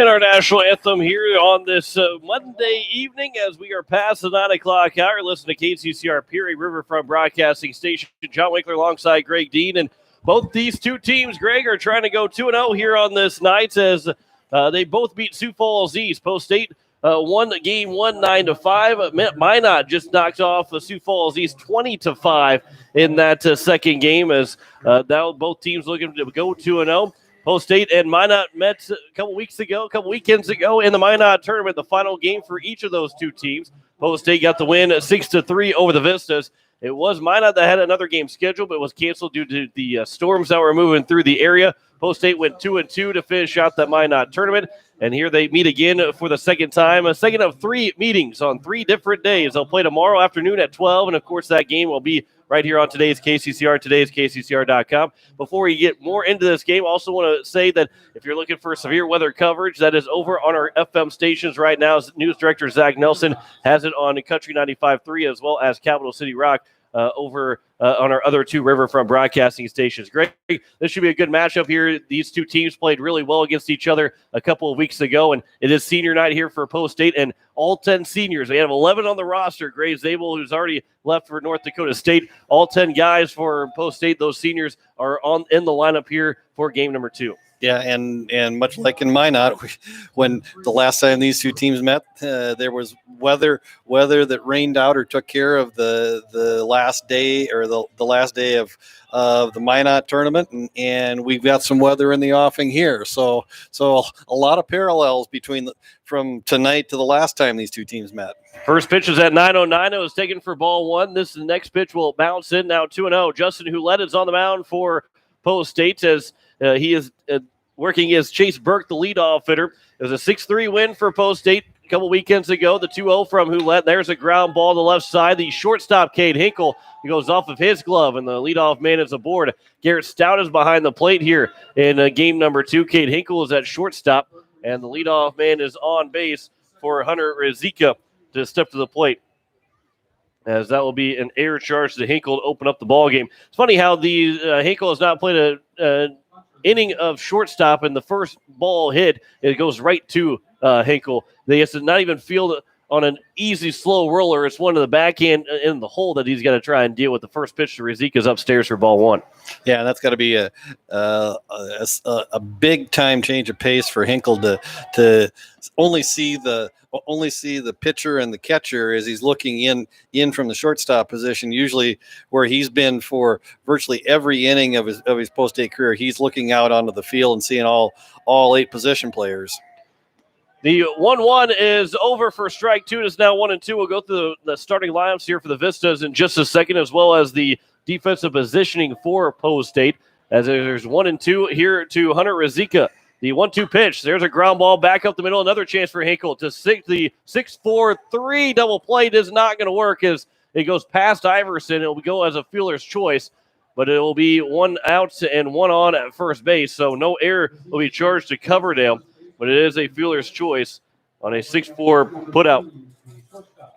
And our national anthem here on this Monday evening as we are past the 9 o'clock hour. Listen to KCCR Pierre Riverfront Broadcasting Station. John Winkler alongside Greg Dean. And both these two teams, Greg, are trying to go 2-0 here on this night as they both beat Sioux Falls East. Post State won game 9-5. Minot just knocked off Sioux Falls East 20-5 in that second game as now both teams looking to go 2-0. Post State and Minot met a couple weekends ago in the Minot tournament, the final game for each of those two teams. Post State got the win 6-3 over the Vistas. It was Minot that had another game scheduled, but was canceled due to the storms that were moving through the area. Post State went 2-2 to finish out that Minot tournament, and here they meet again for the second time, a second of three meetings on 3 different days. They'll play tomorrow afternoon at 12, and of course that game will be right here on today's KCCR, KCCR.com. Before we get more into this game, I also want to say that if you're looking for severe weather coverage, that is over on our FM stations right now. News Director Zach Nelson has it on Country 95.3 as well as Capital City Rock over on our other 2 Riverfront broadcasting stations. Great. This should be a good matchup here. These two teams played really well against each other a couple of weeks ago, and it is senior night here for Post State, and all 10 seniors. They have 11 on the roster. Gray Zabel, who's already left for North Dakota State. All 10 guys for Post State, those seniors, are in the lineup here for game number 2. Yeah, and much like in Minot, when the last time these two teams met, there was weather that rained out or took care of the last day or the last day of the Minot tournament, and we've got some weather in the offing here. So a lot of parallels from tonight to the last time these two teams met. First pitch is at 9:09. It was taken for ball 1. This next pitch will bounce in now 2-0. Justin Houlette is on the mound for Post State as he is working as Chase Burke, the leadoff hitter. It was a 6-3 win for Post State a couple weekends ago. The 2-0 from Houlette. There's a ground ball to the left side. The shortstop, Cade Hinkle, goes off of his glove, and the leadoff man is aboard. Garrett Stout is behind the plate here in game number 2. Cade Hinkle is at shortstop, and the leadoff man is on base for Hunter Rizika to step to the plate, as that will be an error charge to Hinkle to open up the ball game. It's funny how the Hinkle has not played a inning of shortstop, and the first ball hit, it goes right to Hinkle. They have to not even field on an easy, slow roller. It's one of the backhand in the hole that he's got to try and deal with. The first pitch to Rizika's upstairs for ball 1. Yeah, that's got to be a big time change of pace for Hinkle to only see the pitcher and the catcher as he's looking in from the shortstop position. Usually, where he's been for virtually every inning of his Post State career, he's looking out onto the field and seeing all 8 position players. The 1-1 is over for strike 2. It is now 1-2. We'll go through the starting lineups here for the Vistas in just a second, as well as the defensive positioning for Post State. As there's 1-2 here to Hunter Rizika. The 1-2 pitch. There's a ground ball back up the middle. Another chance for Hinkle to the 6-4-3 double play is not going to work as it goes past Iverson. It will go as a fielder's choice, but it will be 1 out and 1 on at first base. So no error will be charged to Coverdale, but it is a fielder's choice on a 6-4 putout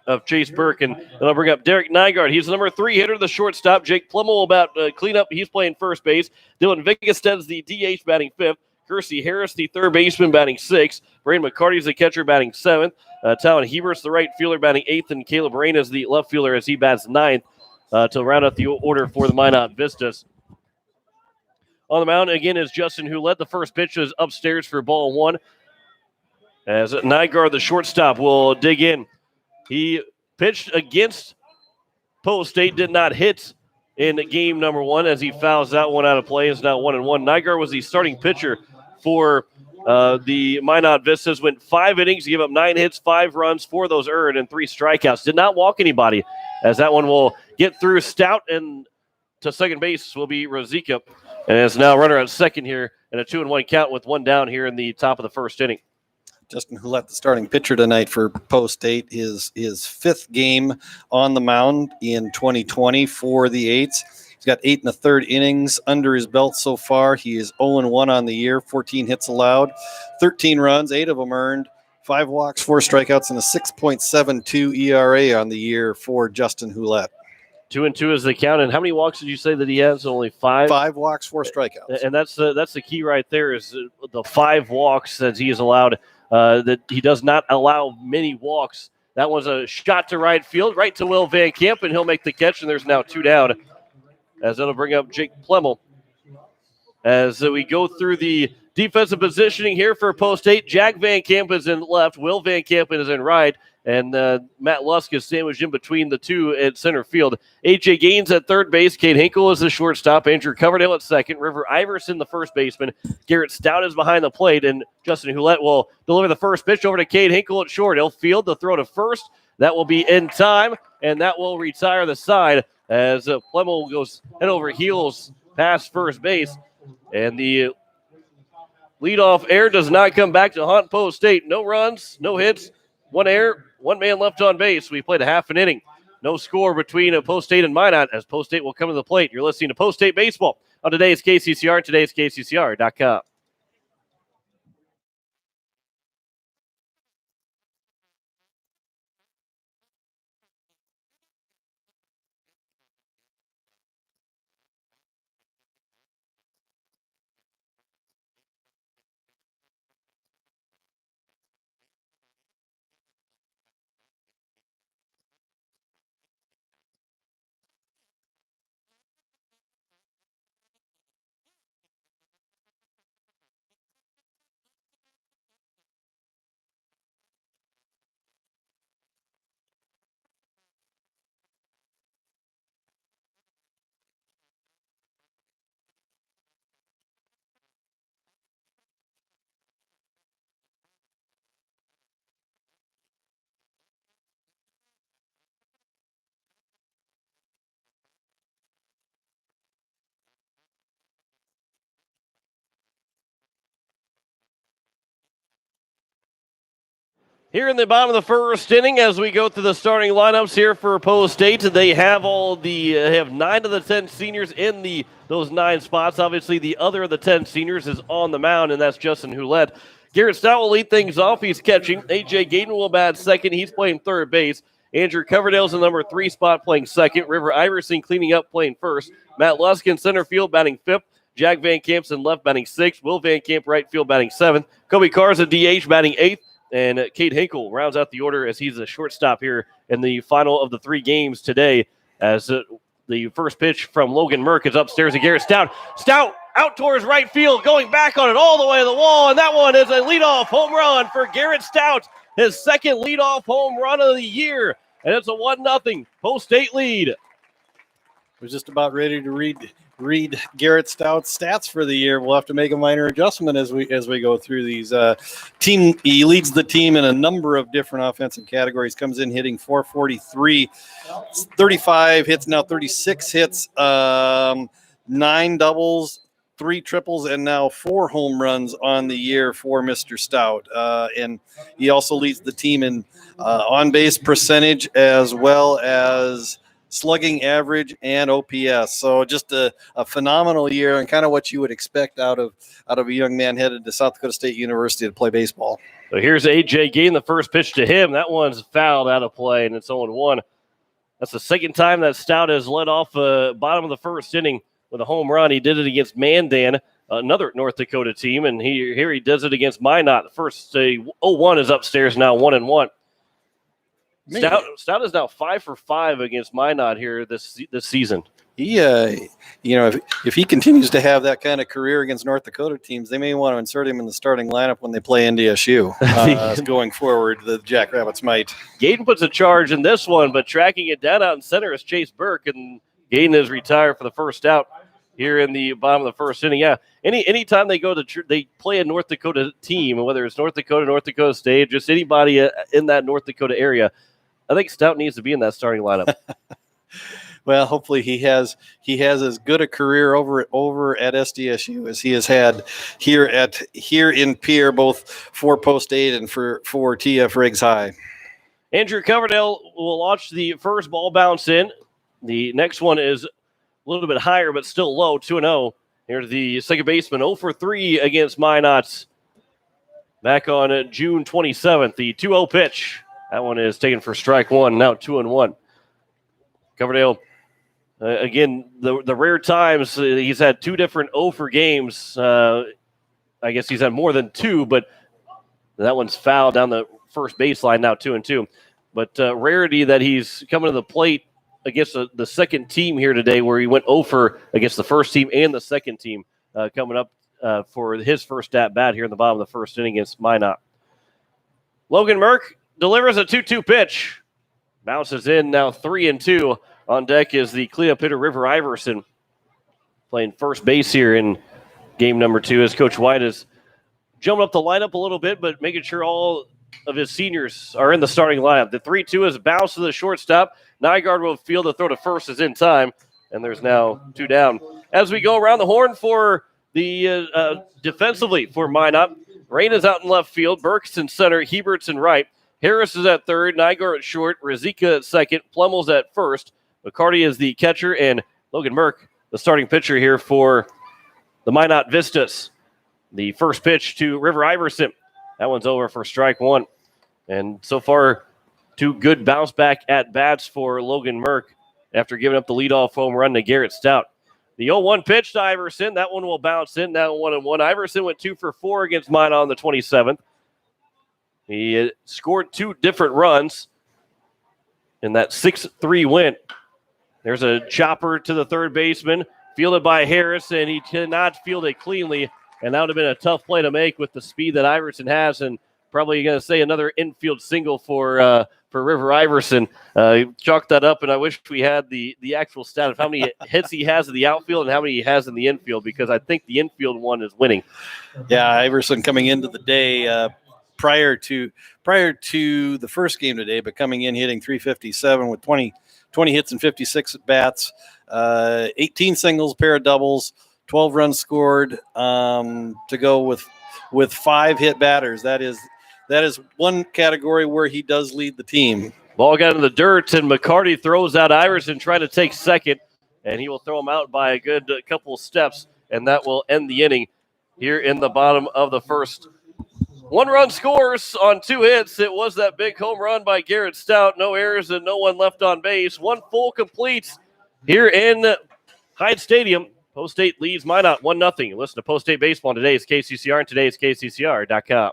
of Chase Burke. And they'll bring up Derek Nygaard. He's the number 3 hitter, the shortstop. Jake Plummer will about clean up. He's playing first base. Dylan Vigested's the DH batting 5th. Kersey Harris, the third baseman, batting 6th. Braden McCarty's the catcher, batting 7th. Talon Hebert's the right fielder, batting 8th. And Caleb Rain is the left fielder as he bats 9th to round out the order for the Minot Vistas. On the mound again is Justin Houlette. The first pitch is upstairs for ball 1. As Nygaard, the shortstop, will dig in. He pitched against Post State, did not hit in game number 1 as he fouls that one out of play. It's now 1-1. Nygaard was the starting pitcher for The Minot Vistas went 5 innings, gave up 9 hits, 5 runs, 4 of those earned, and 3 strikeouts. Did not walk anybody, as that one will get through Stout, and to second base will be Rosica. And it's now runner at second here, and a 2-1 count with 1 down here in the top of the first inning. Justin Hulett, the starting pitcher tonight for Post State, his 5th game on the mound in 2020 for the Eights. He's got 8 1/3 innings under his belt so far. He is 0-1 on the year, 14 hits allowed, 13 runs, 8 of them earned, 5 walks, 4 strikeouts, and a 6.72 ERA on the year for Justin Hulett. 2-2 is the count. And how many walks did you say that he has? Only 5? 5 walks, 4 strikeouts. And that's the key right there, is the 5 walks that he has allowed. That he does not allow many walks. That was a shot to right field, right to Will Van Camp, and he'll make the catch, and there's now 2 down, as that'll bring up Jake Plemmel. As we go through the defensive positioning here for Post State, Jack Van Camp is in left, Will Van Camp is in right, and Matt Lusk is sandwiched in between the two at center field. A.J. Gaines at third base. Kate Hinkle is the shortstop. Andrew Coverdale at second. River Iverson, the first baseman. Garrett Stout is behind the plate, and Justin Hulett will deliver the first pitch over to Kate Hinkle at short. He'll field the throw to first. That will be in time, and that will retire the side as Plemmel goes head over heels past first base. And the leadoff error does not come back to haunt Post State. No runs, no hits, 1 error, 1 man left on base. We played a half an inning. No score between Post State and Minot, as Post State will come to the plate. You're listening to Post State Baseball on today's KCCR and today's KCCR.com. Here in the bottom of the first inning, as we go through the starting lineups here for Post State, they have have 9 of the 10 seniors in those 9 spots. Obviously, the other of the 10 seniors is on the mound, and that's Justin Hulett. Garrett Stout will lead things off. He's catching. A.J. Gayden will bat second. He's playing third base. Andrew Coverdale's in the number 3 spot playing second. River Iverson cleaning up playing first. Matt Lusk in center field batting 5th. Jack Van Camp's in left batting 6th. Will Van Camp right field batting 7th. Kobe Carr's a DH batting 8th. And Kate Hinkle rounds out the order as he's a shortstop here in the final of the 3 games today, as the first pitch from Logan Merck is upstairs to Garrett Stout. Stout out towards right field, going back on it all the way to the wall, and that one is a leadoff home run for Garrett Stout, his second leadoff home run of the year, and it's a 1-0 Post State lead. We're just about ready to read Garrett Stout's stats for the year. We'll have to make a minor adjustment as we go through these. He leads the team in a number of different offensive categories. Comes in hitting .443, 35 hits, now 36 hits, 9 doubles, 3 triples, and now 4 home runs on the year for Mr. Stout. And he also leads the team in on-base percentage as well as slugging average and OPS. So just a phenomenal year, and kind of what you would expect out of a young man headed to South Dakota State University to play baseball. So here's A.J. Gain, the first pitch to him. That one's fouled out of play, and it's 0-1. That's the second time that Stout has led off bottom of the first inning with a home run. He did it against Mandan, another North Dakota team, and here he does it against Minot. The first 0-1 is upstairs now, 1-1. Stout is now 5 for 5 against Minot here this season. He, if he continues to have that kind of career against North Dakota teams, they may want to insert him in the starting lineup when they play NDSU going forward. The Jackrabbits might. Gayden puts a charge in this one, but tracking it down out in center is Chase Burke, and Gayden is retired for the first out. here in the bottom of the first inning. Yeah, anytime they they play a North Dakota team, whether it's North Dakota State, just anybody in that North Dakota area, I think Stout needs to be in that starting lineup. Well, hopefully he has as good a career over at SDSU as he has had here in Pierre, both for Post 8 and for TF Riggs High. Andrew Coverdale will watch the first ball bounce in. The next one is a little bit higher, but still low, 2-0. Here's the second baseman, 0 for 3 against Minot. Back on June 27th, the 2-0 pitch. That one is taken for strike one, now 2-1. Coverdale, again, the rare times he's had 2 different 0 for games. I guess he's had more than 2, but that one's fouled down the first baseline, now 2-2. But rarity that he's coming to the plate against the second team here today, where he went 0 for against the first team and the second team, coming up for his first at bat here in the bottom of the first inning against Minot. Logan Merck delivers a 2-2 pitch. Bounces in, now 3-2. On deck is the cleanup hitter, River Iverson, playing first base here in game number 2, as Coach White is jumping up the lineup a little bit, but making sure all of his seniors are in the starting lineup. The 3-2 is bounced to the shortstop. Nygaard will field, the throw to first is in time, and there's now 2 down. As we go around the horn for the defensively for Minot, Rain is out in left field, Burks in center, Hebert's in right, Harris is at third, Nygaard at short, Razika at second, Plummel's at first, McCarty is the catcher, and Logan Merck, the starting pitcher here for the Minot Vistas. The first pitch to River Iverson. That one's over for strike one. And so far, 2 good bounce back at bats for Logan Merck after giving up the leadoff home run to Garrett Stout. The 0-1 pitch to Iverson. That one will bounce in. Now 1-1. Iverson went 2 for 4 against Minot on the 27th. He scored 2 different runs in that 6-3 win. There's a chopper to the third baseman, fielded by Harris, and he cannot field it cleanly. And that would have been a tough play to make with the speed that Iverson has, and probably going to say another infield single for River Iverson. Chalked that up, and I wish we had the actual stat of how many hits he has in the outfield and how many he has in the infield, because I think the infield one is winning. Yeah, Iverson coming into the day prior to the first game today, but coming in hitting .357 with 20 hits and 56 at bats, 18 singles, pair of doubles, 12 runs scored to go with 5 hit batters. That is one category where he does lead the team. Ball got in the dirt, and McCarty throws out Iverson trying to take second, and he will throw him out by a good couple of steps, and that will end the inning here in the bottom of the first. 1 run scores on 2 hits. It was that big home run by Garrett Stout. No errors and no one left on base. 1 full complete here in Hyde Stadium. Post 8 leads Minot 1-0. Listen to Post 8 Baseball on today's KCCR and today's KCCR.com.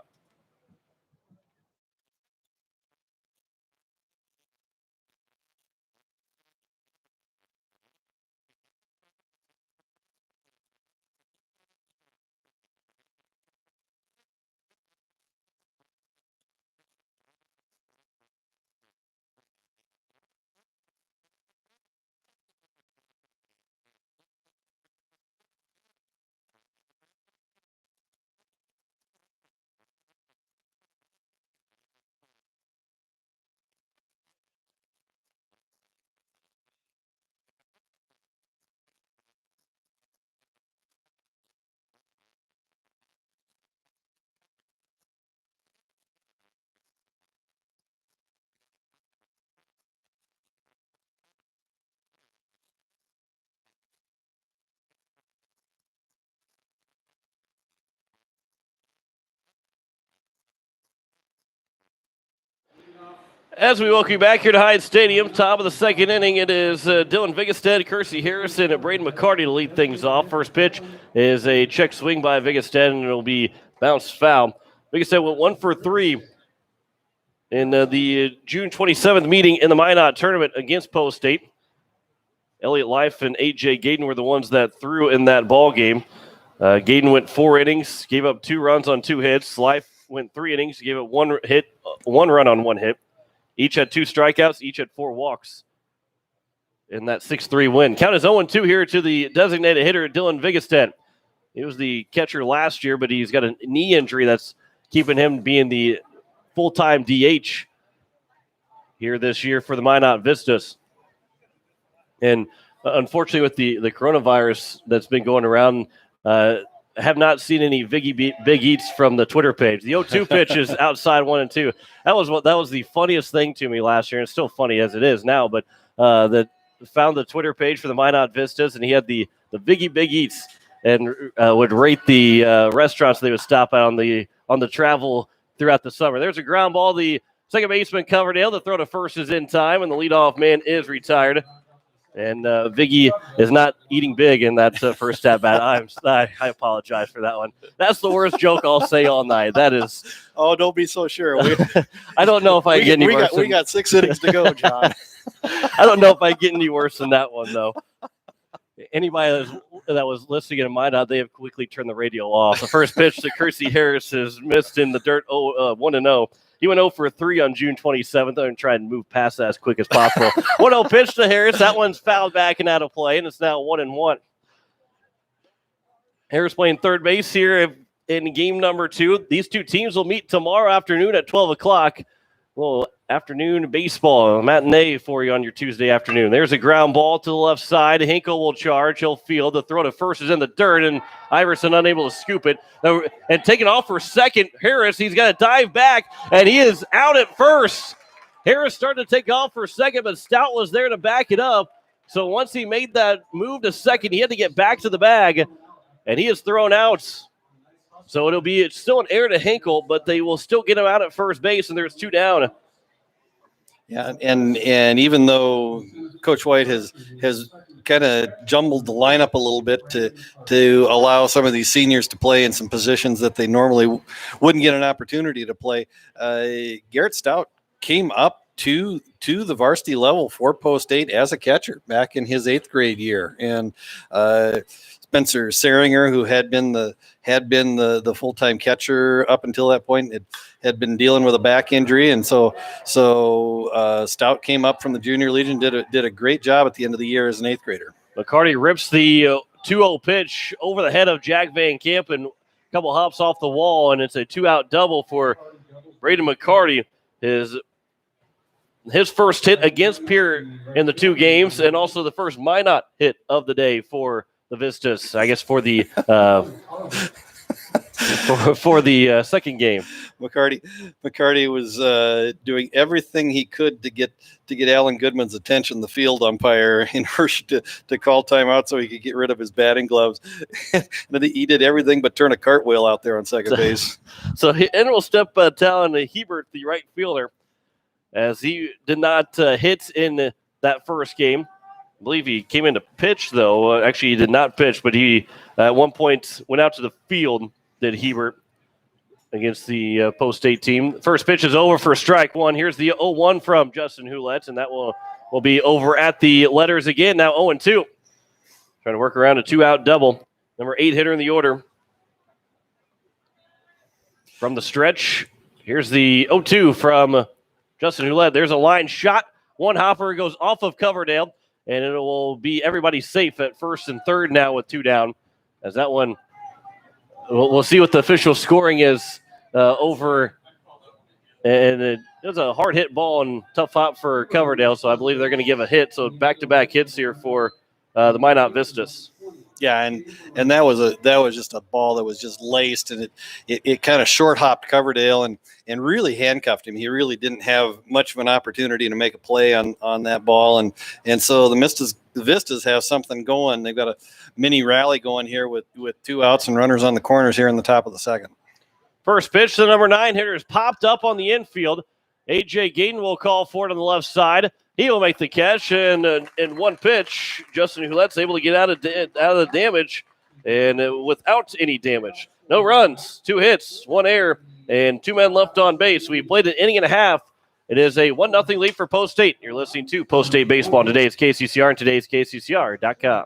As we welcome you back here to Hyde Stadium, top of the second inning, it is Dylan Vigestead, Kersey Harrison, and Braden McCarty to lead things off. First pitch is a check swing by Vigestead, and it'll be bounced foul. Vigestead went 1 for 3 in the June 27th meeting in the Minot tournament against Post 8. Elliott Life and A.J. Gayden were the ones that threw in that ball game. Gayden went 4 innings, gave up 2 runs on 2 hits. Life went 3 innings, gave up 1 run on 1 hit. Each had 2 strikeouts. Each had 4 walks. in that 6-3 win. Count is 0-2 here to the designated hitter, Dylan Vigestedt. He was the catcher last year, but he's got a knee injury that's keeping him being the full-time DH here this year for the Minot Vistas. And unfortunately, with the coronavirus that's been going around, have not seen any big eats from the Twitter page. The 0-2 pitch is outside 1-2. That was the funniest thing to me last year, and it's still funny as it is now. But that found the Twitter page for the Minot Vistas, and he had the big eats, and would rate the restaurants they would stop at on the travel throughout the summer. There's a ground ball. The second baseman Coverdale. The throw to first is in time, and the leadoff man is retired. And Viggy is not eating big in that first at bat. I apologize for that one. That's the worst joke I'll say all night. That is. Oh, don't be so sure. I don't know if I get any worse. We got 6 innings to go, John. I don't know if I get any worse than that one, though. Anybody that was listening in Minot, they have quickly turned the radio off. The first pitch to Kersey Harris is missed in the dirt, 1-0. He went 0 for 3 on June 27th. I'm going to try and move past that as quick as possible. 1-0 pitch to Harris. That one's fouled back and out of play, and it's now 1-1. Harris playing third base here in game number 2. These two teams will meet tomorrow afternoon at 12 o'clock. Well, afternoon baseball, matinee for you on your Tuesday afternoon. There's a ground ball to the left side. Hinkle will charge. He'll field. The throw to first is in the dirt, and Iverson unable to scoop it. And taking off for second, Harris, he's got to dive back, and he is out at first. Harris started to take off for second, but Stout was there to back it up. So once he made that move to second, he had to get back to the bag, and he is thrown out. So it's still an error to Hinkle, but they will still get him out at first base, and there's 2 down. Yeah, and even though Coach White has kind of jumbled the lineup a little bit to allow some of these seniors to play in some positions that they normally wouldn't get an opportunity to play, Garrett Stout came up to the varsity level for Post 8 as a catcher back in his 8th grade year, and Spencer Seringer, who had been the full-time catcher up until that point, had been dealing with a back injury, and so Stout came up from the Junior Legion, did a great job at the end of the year as an 8th grader. McCarty rips the 2-0 pitch over the head of Jack Van Camp and a couple hops off the wall, and it's a 2-out double for Braden McCarty. His first hit against Pierre in the 2 games, and also the first Minot hit of the day for the Vistas, I guess, for the for the second game. McCarty was doing everything he could to get Alan Goodman's attention, the field umpire, in order to call timeout so he could get rid of his batting gloves. And he did everything but turn a cartwheel out there on second base. So we'll step down to Hebert, the right fielder, as he did not hit in that first game. I believe he came in to pitch, though. Actually, he did not pitch, but he at one point went out to the field, did Hebert, against the Post 8 team. First pitch is over for strike 1. Here's the 0-1 from Justin Hulett, and that will be over at the letters again. Now 0-2. Trying to work around a 2-out double. Number 8 hitter in the order. From the stretch, here's the 0-2 from Justin Hulett. There's a line shot. One hopper goes off of Coverdale, and it will be everybody safe at first and third now with 2 down. As that one, we'll see what the official scoring is over. And it was a hard hit ball and tough hop for Coverdale, so I believe they're going to give a hit. So back-to-back hits here for the Minot Vistas. Yeah, and that was just a ball that was just laced, and it kind of short hopped Coverdale and really handcuffed him. He really didn't have much of an opportunity to make a play on that ball, and so the Vistas have something going. They've got a mini rally going here with 2 outs and runners on the corners here in the top of the second. First pitch to the number 9 hitter is popped up on the infield. A.J. Gayden will call for it on the left side. He will make the catch, and in one pitch, Justin Hulette's able to get out of the damage, and without any damage. No runs, 2 hits, 1 error, and 2 men left on base. We played an inning and a half. It is a 1-0 lead for Post 8. You're listening to Post 8 Baseball on today's KCCR and today's KCCR.com.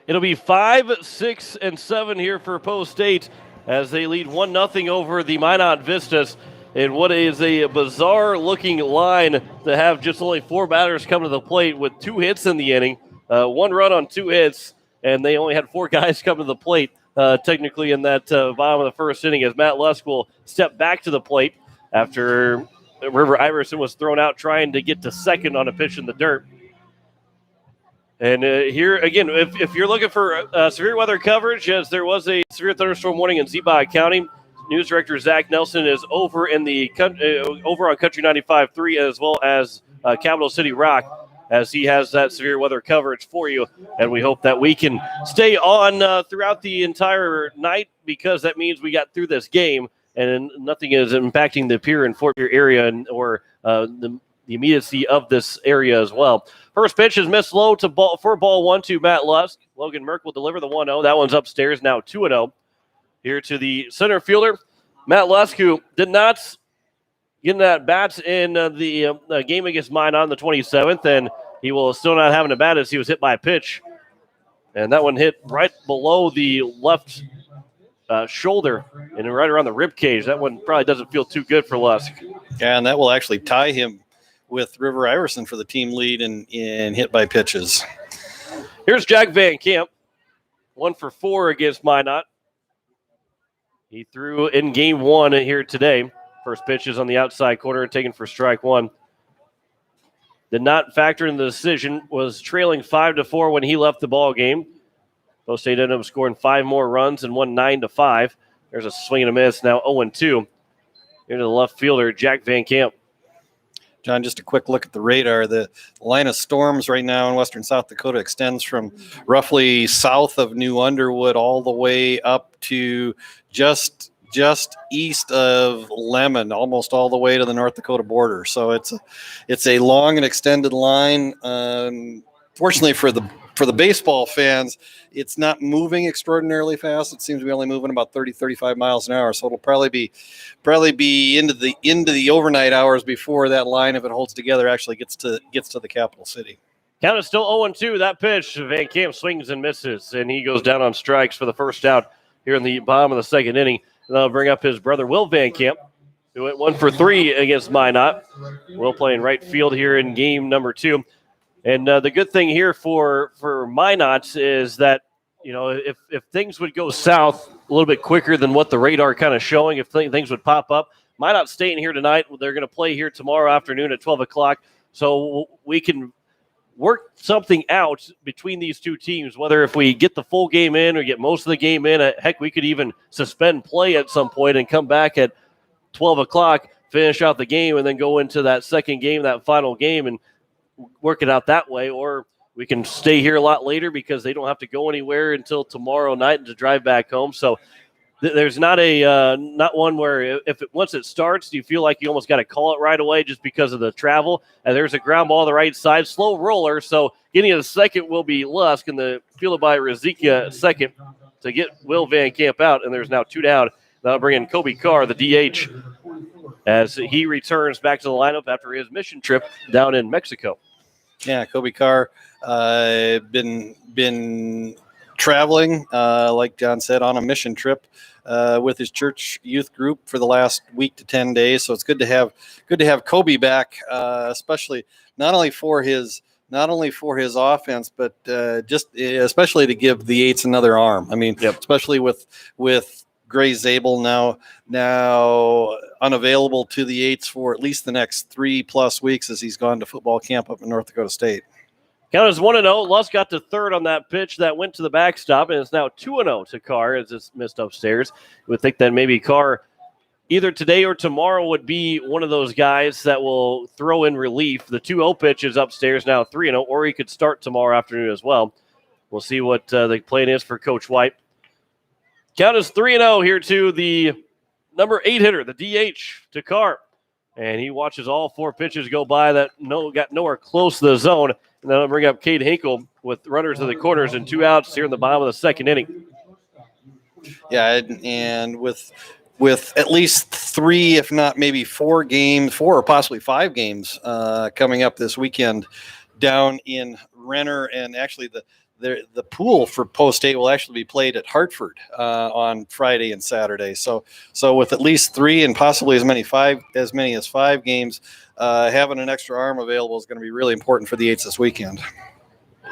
It'll be 5, 6, and 7 here for Post State as they lead 1-0 over the Minot Vistas in what is a bizarre-looking line to have just only 4 batters come to the plate with 2 hits in the inning, 1 run on 2 hits, and they only had 4 guys come to the plate technically in that bottom of the first inning as Matt Lusk will step back to the plate after River Iverson was thrown out trying to get to second on a pitch in the dirt. And here, again, if you're looking for severe weather coverage, as there was a severe thunderstorm warning in Ziba County, News Director Zach Nelson is over in the over on Country 95.3 as well as Capital City Rock, as he has that severe weather coverage for you. And we hope that we can stay on throughout the entire night, because that means we got through this game and nothing is impacting the Pierre and Fort Pierre area or the immediacy of this area as well. First pitch is missed low to ball 1 to Matt Lusk. Logan Merck will deliver the 1-0. That one's upstairs, now 2-0. Here to the center fielder, Matt Lusk, who did not get at bats in the game against Minot on the 27th, and he will still not having a bat as he was hit by a pitch. And that one hit right below the left shoulder and right around the rib cage. That one probably doesn't feel too good for Lusk. Yeah, and that will actually tie him with River Iverson for the team lead in hit by pitches. Here's Jack Van Camp, 1 for 4 against Minot. He threw in game 1 here today. First pitch is on the outside corner, taken for strike 1. Did not factor in the decision, was trailing 5-4 when he left the ball game. Post State ended up scoring 5 more runs and won 9-5. There's a swing and a miss, now 0-2. Here to the left fielder, Jack Van Camp. John, just a quick look at the radar. The line of storms right now in western South Dakota extends from roughly south of New Underwood all the way up to just east of Lemon, almost all the way to the North Dakota border. So it's a long and extended line. Fortunately for the baseball fans, it's not moving extraordinarily fast. It seems to be only moving about 30, 35 miles an hour. So it'll probably be into the overnight hours before that line, if it holds together, actually gets to the capital city. Count is still 0-2. That pitch, Van Camp swings and misses, and he goes down on strikes for the first out here in the bottom of the second inning. And they'll bring up his brother, Will Van Camp, who went 1 for 3 against Minot. Will playing right field here in game number 2. And the good thing here for Minot is that, you know, if things would go south a little bit quicker than what the radar kind of showing, if things would pop up, Minot staying here tonight. They're going to play here tomorrow afternoon at 12 o'clock. So we can work something out between these two teams, whether if we get the full game in or get most of the game in. Heck, we could even suspend play at some point and come back at 12 o'clock, finish out the game, and then go into that second game, that final game, and work it out that way. Or we can stay here a lot later because they don't have to go anywhere until tomorrow night and to drive back home. So there's not one where once it starts, you feel like you almost got to call it right away just because of the travel. And there's a ground ball on the right side, slow roller. So getting to the second will be Lusk, and the fielded by Rizika second to get Will Van Camp out. And there's now 2 down. That'll bring in Kobe Carr, the DH, as he returns back to the lineup after his mission trip down in Mexico. Yeah, Kobe Carr been traveling, like John said, on a mission trip with his church youth group for the last week to 10 days. So it's good to have Kobe back, especially not only for his offense, but especially to give the Eights another arm. I mean, especially with Gray Zabel now unavailable to the Eights for at least the next 3+ weeks as he's gone to football camp up in North Dakota State. Count is 1-0. Lusk got to third on that pitch that went to the backstop, and it's now 2-0 to Carr as it's missed upstairs. You would think that maybe Carr either today or tomorrow would be one of those guys that will throw in relief. The 2-0 pitch is upstairs now 3-0, or he could start tomorrow afternoon as well. We'll see what the plan is for Coach White. Count is 3-0 here to the number 8 hitter, the DH, to Carr. And he watches all 4 pitches go by that got nowhere close to the zone. And then I'll bring up Cade Hinkle with runners to the corners and 2 outs here in the bottom of the second inning. Yeah, and with at least 3, if not maybe 4 games, 4 or possibly 5 games coming up this weekend down in Renner, and actually the pool for Post State will actually be played at Hartford on Friday and Saturday. So with at least 3 and possibly as many as 5 games, having an extra arm available is going to be really important for the Eights this weekend.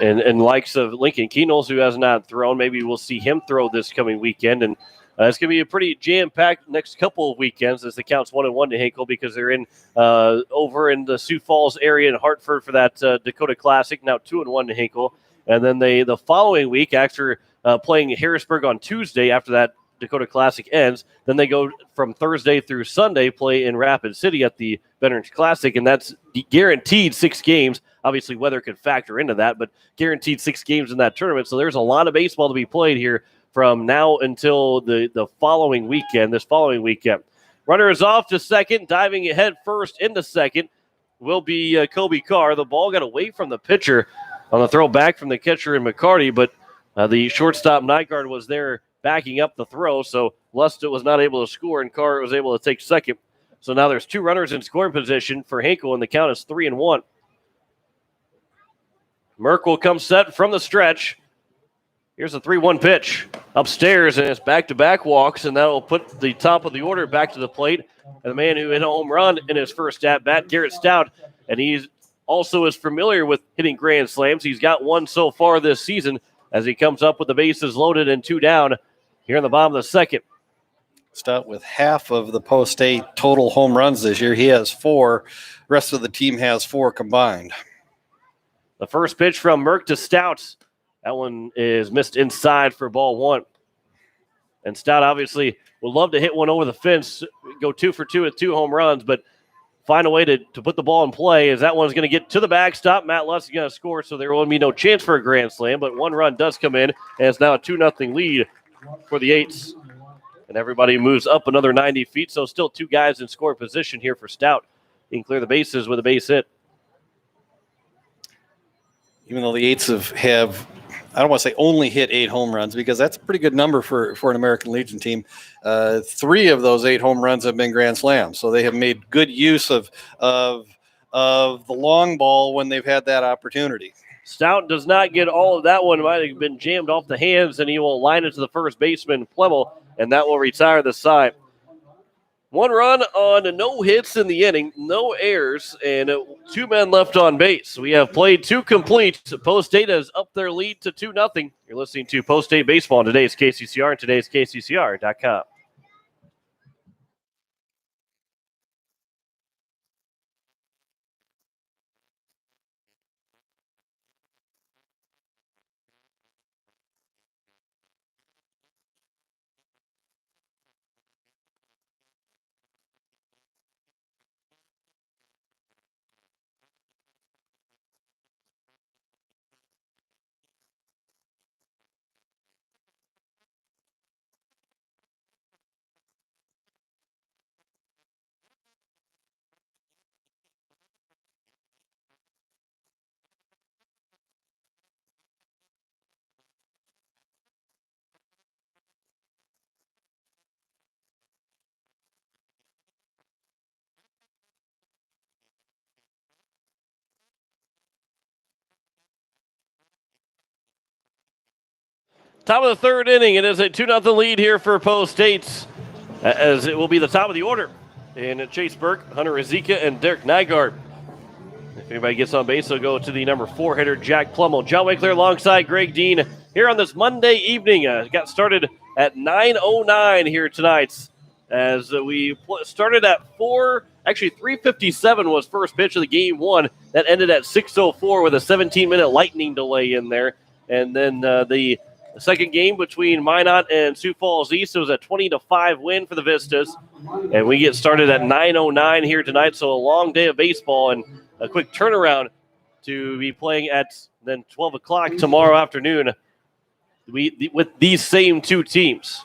And likes of Lincoln Keenels, who has not thrown, maybe we'll see him throw this coming weekend. And it's going to be a pretty jam-packed next couple of weekends as the count's 1-1 to Hinkle, because they're in over in the Sioux Falls area in Hartford for that Dakota Classic, now 2-1 to Hinkle. And then the following week, after playing Harrisburg on Tuesday, after that Dakota Classic ends, then they go from Thursday through Sunday, play in Rapid City at the Veterans Classic, and that's guaranteed 6 games. Obviously, weather could factor into that, but guaranteed 6 games in that tournament. So there's a lot of baseball to be played here from now until the following weekend, this following weekend. Runner is off to second, diving head first into second will be Kobe Carr. The ball got away from the pitcher on the throw back from the catcher in McCarty, but the shortstop Nygaard was there backing up the throw, so Lusta was not able to score, and Carr was able to take second. So now there's 2 runners in scoring position for Hinkle, and the count is 3-1. Merck will come set from the stretch. Here's a 3-1 pitch upstairs, and it's back-to-back walks, and that will put the top of the order back to the plate. And the man who hit a home run in his first at-bat, Garrett Stout, and he's also is familiar with hitting grand slams. He's got one so far this season as he comes up with the bases loaded and 2 down here in the bottom of the second. Stout with half of the Post State total home runs this year. He has 4. The rest of the team has 4 combined. The first pitch from Merck to Stout. That one is missed inside for ball 1. And Stout obviously would love to hit one over the fence, go 2 for 2 with 2 home runs, but find a way to put the ball in play, as that one's going to get to the backstop. Matt Lutz is going to score, so there will be no chance for a grand slam, but 1 run does come in, and it's now a 2-0 lead for the Eights. And everybody moves up another 90 feet, so still 2 guys in scoring position here for Stout. He can clear the bases with a base hit. Even though the Eights have I don't want to say only hit 8 home runs, because that's a pretty good number for an American Legion team. 3 of those 8 home runs have been grand slams, so they have made good use of the long ball when they've had that opportunity. Stout does not get all of that one. It might have been jammed off the hands, and he will line it to the first baseman, Plemmel, and that will retire the side. 1 run on no hits in the inning, no errors, and 2 men left on base. We have played 2 complete. Post State has upped their lead to 2-0. You're listening to Post State Baseball on today's KCCR and today's KCCR.com. Top of the 3rd inning. It is a 2-0 lead here for Post State, as it will be the top of the order. And Chase Burke, Hunter Azika, and Derek Nygaard. If anybody gets on base, they'll go to the number 4 hitter, Jack Plummel. John Winkler alongside Greg Dean here on this Monday evening. Got started at 9:09 here tonight, as we started at 3:57 was first pitch of the game 1. That ended at 6:04 with a 17-minute lightning delay in there. And then the second game between Minot and Sioux Falls East, it was a 20-5 win for the Vistas. And we get started at 9:09 here tonight, so a long day of baseball and a quick turnaround to be playing at then 12 o'clock tomorrow afternoon with these same 2 teams.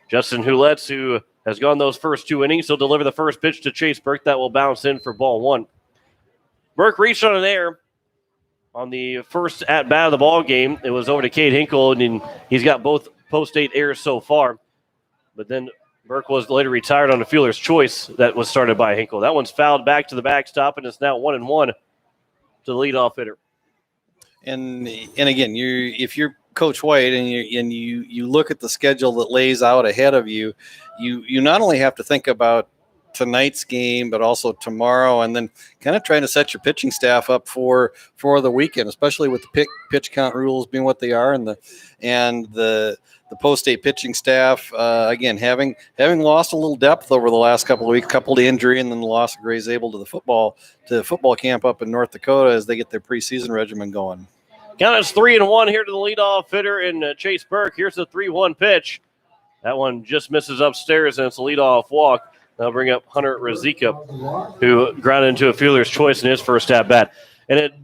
Justin Huletz, who has gone those first 2 innings, he'll deliver the first pitch to Chase Burke. That will bounce in for ball 1. Burke reached on an error on the first at-bat of the ball game. It was over to Cade Hinkle, and he's got both Post State errors so far. But then Burke was later retired on a fielder's choice that was started by Hinkle. That one's fouled back to the backstop, and it's now 1-1 to the leadoff hitter. And again, if you're Coach White and you look at the schedule that lays out ahead of you, you not only have to think about tonight's game, but also tomorrow, and then kind of trying to set your pitching staff up for the weekend, especially with the pitch count rules being what they are, and the post-state pitching staff again having lost a little depth over the last couple of weeks, coupled to injury, and then the loss of Gray's able to the football camp up in North Dakota as they get their preseason regimen going. Count is 3-1 here to the leadoff hitter in Chase Burke. Here's the 3-1 pitch. That one just misses upstairs, and it's a leadoff walk. They'll bring up Hunter Razika, who grounded into a fielder's choice in his first at-bat. And it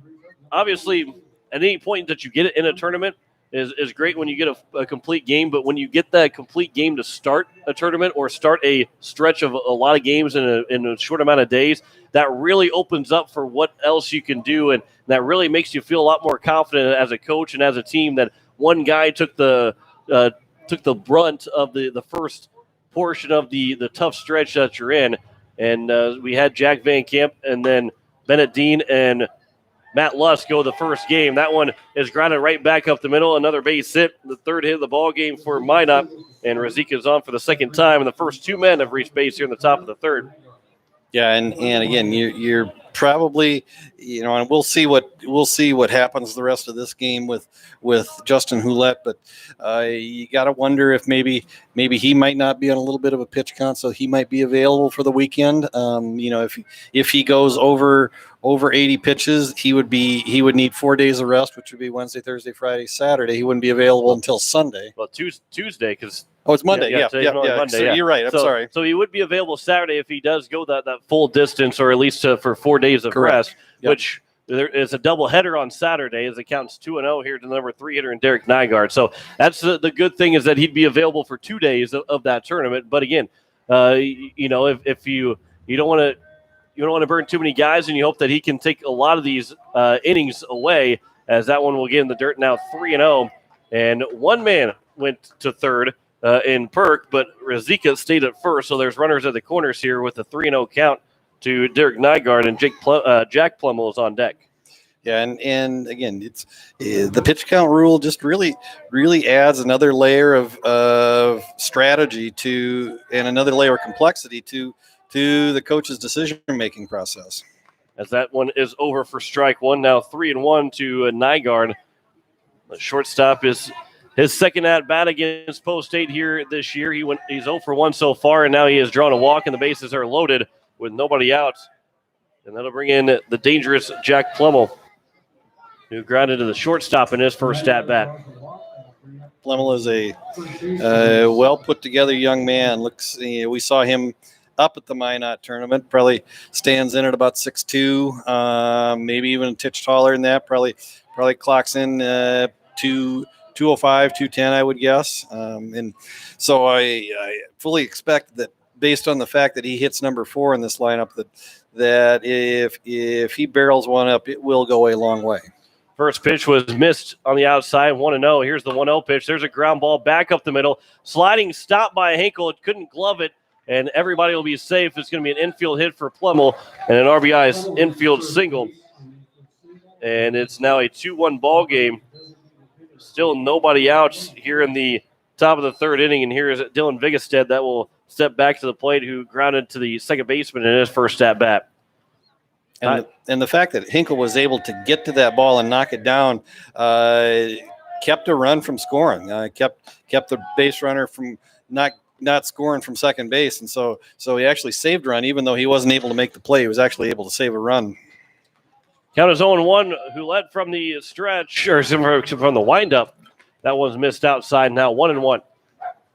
obviously, at any point that you get it in a tournament, is great when you get a complete game. But when you get that complete game to start a tournament or start a stretch of a lot of games in a short amount of days, that really opens up for what else you can do. And that really makes you feel a lot more confident as a coach and as a team that one guy took the brunt of the first portion of the tough stretch that you're in. And we had Jack Van Camp and then Bennett Dean and Matt Lusk go the first game. That one is grounded right back up the middle. Another base hit, the third hit of the ball game for Minot. And Razika is on for the second time. And the first two men have reached base here in the top of the third. Yeah, and again, you're probably, and we'll see what happens the rest of this game with Justin Houlette, but you got to wonder if maybe he might not be on a little bit of a pitch count, so he might be available for the weekend. If he goes over 80 pitches, he would need 4 days of rest, which would be Wednesday, Thursday, Friday, Saturday. He wouldn't be available until Sunday. Well, Tuesday, because it's Monday. Yeah. Monday, so you're right. I'm sorry. So he would be available Saturday if he does go that full distance, or at least for 4 days of rest, which there is a doubleheader on Saturday as it counts 2-0 here to the number 3 hitter in Derek Nygaard. So that's the good thing, is that he'd be available for 2 days of that tournament. But again, if you don't want to burn too many guys, and you hope that he can take a lot of these innings away, as that one will get in the dirt now 3-0. And one man went to third in Perk, but Razika stayed at first. So there's runners at the corners here with a 3-0 count to Derek Nygaard, and Jack Plummel is on deck. Yeah, and again, it's the pitch count rule just really adds another layer of strategy and another layer of complexity to the coach's decision-making process. As that one is over for strike one, now 3-1 to Nygaard. The shortstop is his second at-bat against Post State here this year. He's 0 for 1 so far, and now he has drawn a walk, and the bases are loaded with nobody out. And that'll bring in the dangerous Jack Plummel, who grounded to the shortstop in his first at-bat. Plummel is a well-put-together young man. We saw him up at the Minot tournament. Probably stands in at about 6'2", maybe even a titch taller than that. Probably clocks in 205, 210, I would guess. And so I fully expect that, based on the fact that he hits number 4 in this lineup, that if he barrels one up, it will go a long way. First pitch was missed on the outside, 1-0. Here's the 1-0 pitch. There's a ground ball back up the middle. Sliding stop by Hinkle. It couldn't glove it, and everybody will be safe. It's going to be an infield hit for Plummel and an RBI infield single. And it's now a 2-1 ball game. Still nobody out here in the top of the third inning, and here is Dylan Vigestead that will step back to the plate, who grounded to the second baseman in his first at-bat. And the fact that Hinkle was able to get to that ball and knock it down kept a run from scoring. Kept the base runner from not scoring from second base, and so he actually saved a run, even though he wasn't able to make the play. He was actually able to save a run. Count is 0-1. Houlette from the stretch, or from the windup. That one's missed outside. Now 1-1.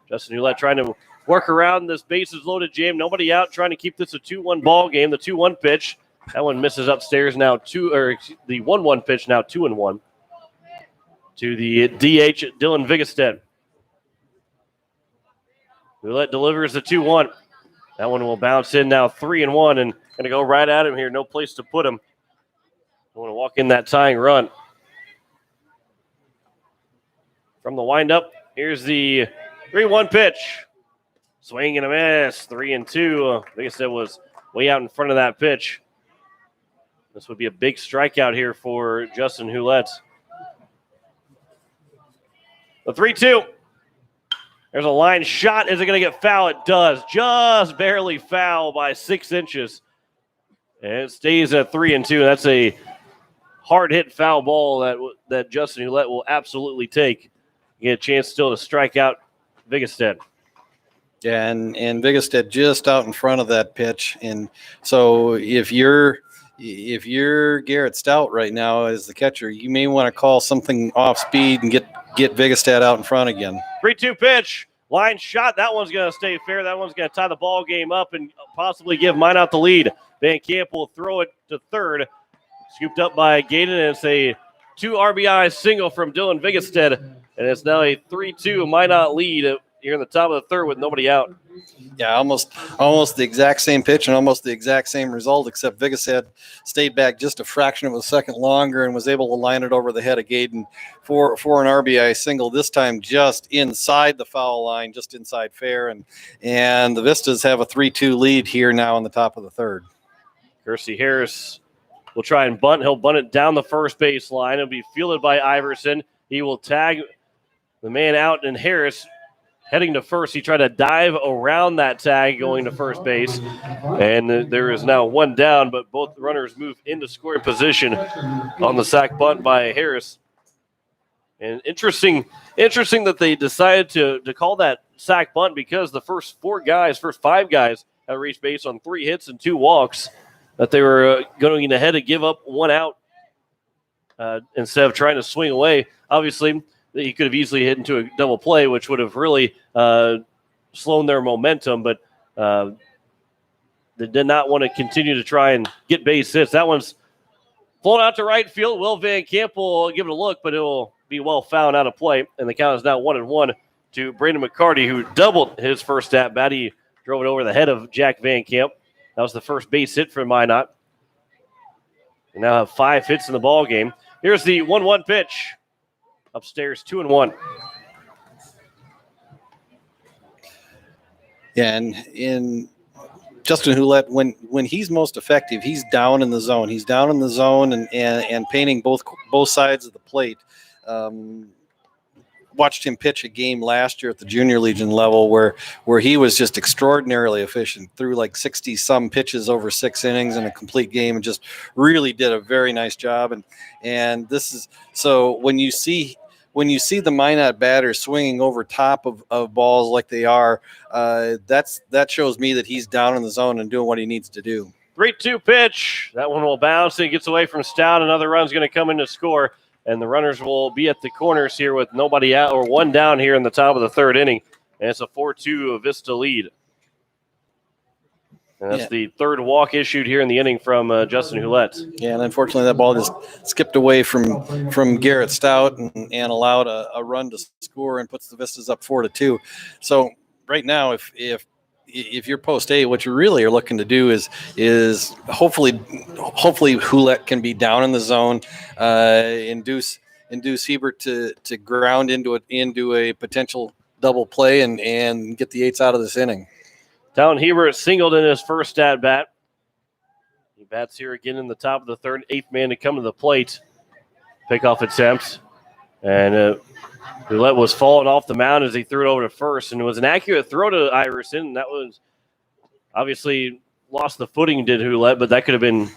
Justin Houlette trying to work around this bases loaded jam. Nobody out, trying to keep this a 2-1 ball game. The 2-1 pitch. That one misses upstairs now. The 1-1 pitch now 2-1 to the DH Dylan Vigestead. Houlette delivers the 2-1. That one will bounce in now 3-1, and going to go right at him here. No place to put him. I want to walk in that tying run. From the windup, here's the 3-1 pitch. Swing and a miss, 3-2. I guess that was way out in front of that pitch. This would be a big strikeout here for Justin Houlette. The 3-2. There's a line shot. Is it going to get foul? It does. Just barely foul by 6 inches. And it stays at 3-2. That's a hard-hit foul ball that Justin Hulett will absolutely take. Get a chance still to strike out Vigestead. Yeah, and Vigestead just out in front of that pitch. And so if you're Garrett Stout right now as the catcher, you may want to call something off speed and get Vigestead out in front again. 3-2 pitch. Line shot. That one's going to stay fair. That one's going to tie the ball game up and possibly give Minot the lead. Van Camp will throw it to third. Scooped up by Gaden, and it's a 2 RBI single from Dylan Vigestead. And it's now a 3-2 Minot lead here in the top of the third with nobody out. Yeah, almost the exact same pitch and almost the exact same result, except Vigestead stayed back just a fraction of a second longer and was able to line it over the head of Gaden for an RBI single, this time just inside the foul line, just inside fair. And the Vistas have a 3-2 lead here now in the top of the third. Kersey Harris will try and bunt. He'll bunt it down the first base line. It'll be fielded by Iverson. He will tag the man out, and Harris heading to first. He tried to dive around that tag going to first base, and there is now one down, but both runners move into scoring position on the sac bunt by Harris. And interesting that they decided to call that sac bunt because the first 5 guys have reached base on 3 hits and 2 walks, that they were going ahead to give up 1 out instead of trying to swing away. Obviously, he could have easily hit into a double play, which would have really slowed their momentum, but they did not want to continue to try and get base hits. That one's flown out to right field. Will Van Camp will give it a look, but it will be well fouled out of play, and the count is now 1-1 to Brandon McCarty, who doubled his first at bat. He drove it over the head of Jack Van Camp. That was the first base hit for Minot. They now have 5 hits in the ball game. Here's the 1-1 pitch. Upstairs, 2-1. Yeah, and in Justin Hulett, when he's most effective, he's down in the zone. He's down in the zone and painting both sides of the plate. Watched him pitch a game last year at the junior legion level where he was just extraordinarily efficient, threw like 60-some pitches over 6 innings in a complete game and just really did a very nice job. And this is so when you see the Minot batters swinging over top of balls like they are, that shows me that he's down in the zone and doing what he needs to do. 3-2 pitch. That one will bounce. It gets away from Stout. Another run's going to come in to score. And the runners will be at the corners here with nobody out or 1 down here in the top of the third inning. And it's a 4-2 Vista lead. And that's the third walk issued here in the inning from Justin Hulett. Yeah, and unfortunately that ball just skipped away from Garrett Stout and allowed a run to score and puts the Vistas up 4-2. So right now, if you're post A, what you really are looking to do is hopefully Hulett can be down in the zone, induce Hebert to ground into a potential double play and get the 8s out of this inning. Talon Hebert singled in his first at bat. He bats here again in the top of the third, 8th man to come to the plate. Pickoff attempt, and Hulett was falling off the mound as he threw it over to first, and it was an accurate throw to Iverson. That was obviously lost the footing, did Hulett, but that could have been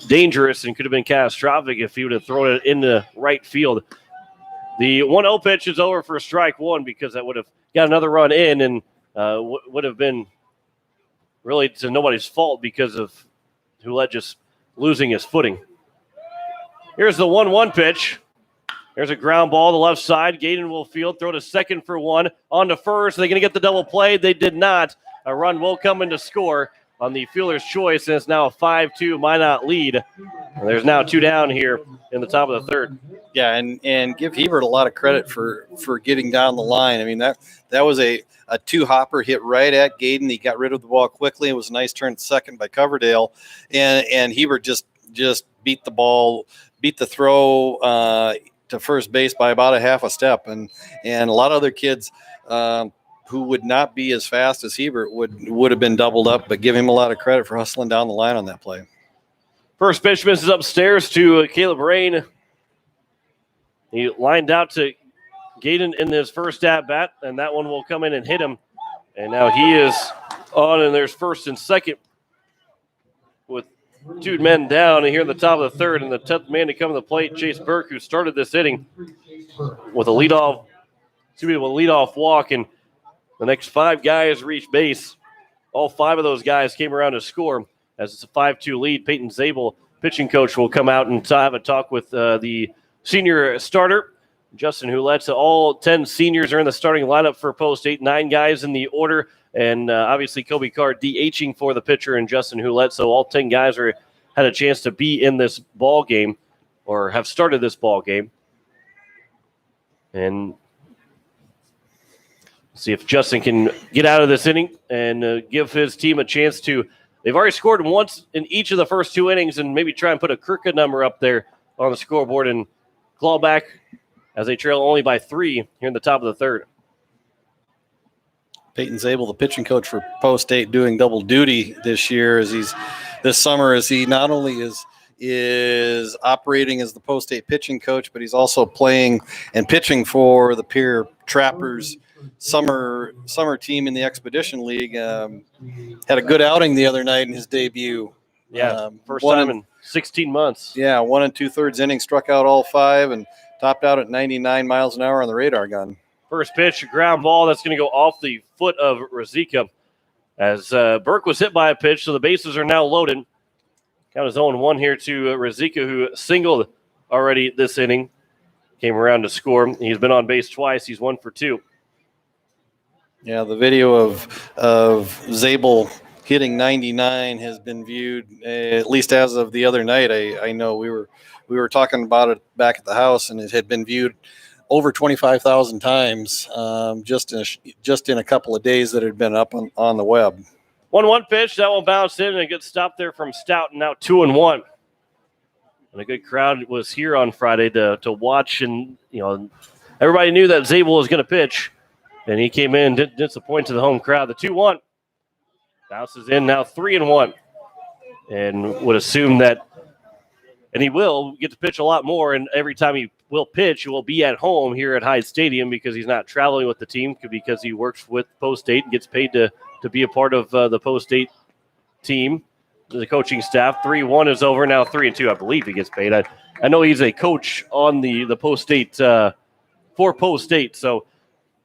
dangerous and could have been catastrophic if he would have thrown it into right field. The 1-0 pitch is over for strike 1 because that would have got another run in and would have been really to nobody's fault because of Hulett just losing his footing. Here's the 1-1 pitch. There's a ground ball to the left side. Gaden will field, throw to second for 1. On to first. Are they going to get the double play? They did not. A run will come in to score on the fielder's choice, and it's now a 5-2 Minot lead. And there's now 2 down here in the top of the third. Yeah, and give Hebert a lot of credit for getting down the line. I mean, that was a 2-hopper hit right at Gaden. He got rid of the ball quickly. It was a nice turn to second by Coverdale, and Hebert just beat the throw to first base by about a half a step, and a lot of other kids who would not be as fast as Hebert would have been doubled up, but give him a lot of credit for hustling down the line on that play. First pitch misses upstairs to Caleb Rain. He lined out to Gaden in his first at-bat, and that one will come in and hit him. And now he is on, and there's first and second with 2 men down. And here in the top of the third, and the 10th man to come to the plate, Chase Burke, who started this inning with a leadoff walk, and the next 5 guys reach base. All 5 of those guys came around to score. As it's a 5-2 lead, Peyton Zabel, pitching coach, will come out and have a talk with the senior starter, Justin Hulette. All 10 seniors are in the starting lineup for Post 8, 9 guys in the order, and obviously Kobe Carr DHing for the pitcher and Justin Hulette. So all 10 guys had a chance to be in this ball game or have started this ball game. And see if Justin can get out of this inning and give his team a chance to. They've already scored once in each of the first 2 innings, and maybe try and put a crooked number up there on the scoreboard and claw back as they trail only by 3 here in the top of the third. Peyton Zabel, the pitching coach for Post 8, doing double duty this year this summer as he not only is operating as the Post 8 pitching coach, but he's also playing and pitching for the Pierre Trappers summer team in the Expedition League. Had a good outing the other night in his debut. Yeah, first time in 16 months. Yeah, 1 2/3 innings, struck out all 5, and topped out at 99 miles an hour on the radar gun. First pitch, ground ball. That's going to go off the foot of Razika as Burke was hit by a pitch, so the bases are now loaded. Count is 0-1 here to Razika, who singled already this inning. Came around to score. He's been on base twice. He's 1 for 2. Yeah, the video of Zabel hitting 99 has been viewed, at least as of the other night. I know we were talking about it back at the house, and it had been viewed over 25,000 times just in a couple of days that it had been up on the web. 1-1 pitch. That one bounced in, and a good stop there from Stout, and now 2-1. And a good crowd was here on Friday to watch, and everybody knew that Zabel was going to pitch, and he came in and didn't disappoint to the home crowd. The 2-1 bounces in, now 3-1, and would assume that, and he will get to pitch a lot more, and every time he will pitch, he will be at home here at Hyde Stadium because he's not traveling with the team, because he works with Post 8 and gets paid to be a part of the Post 8 team, the coaching staff. 3-1 is over, now 3-2. I believe he gets paid. I know he's a coach on the Post 8 for Post 8, so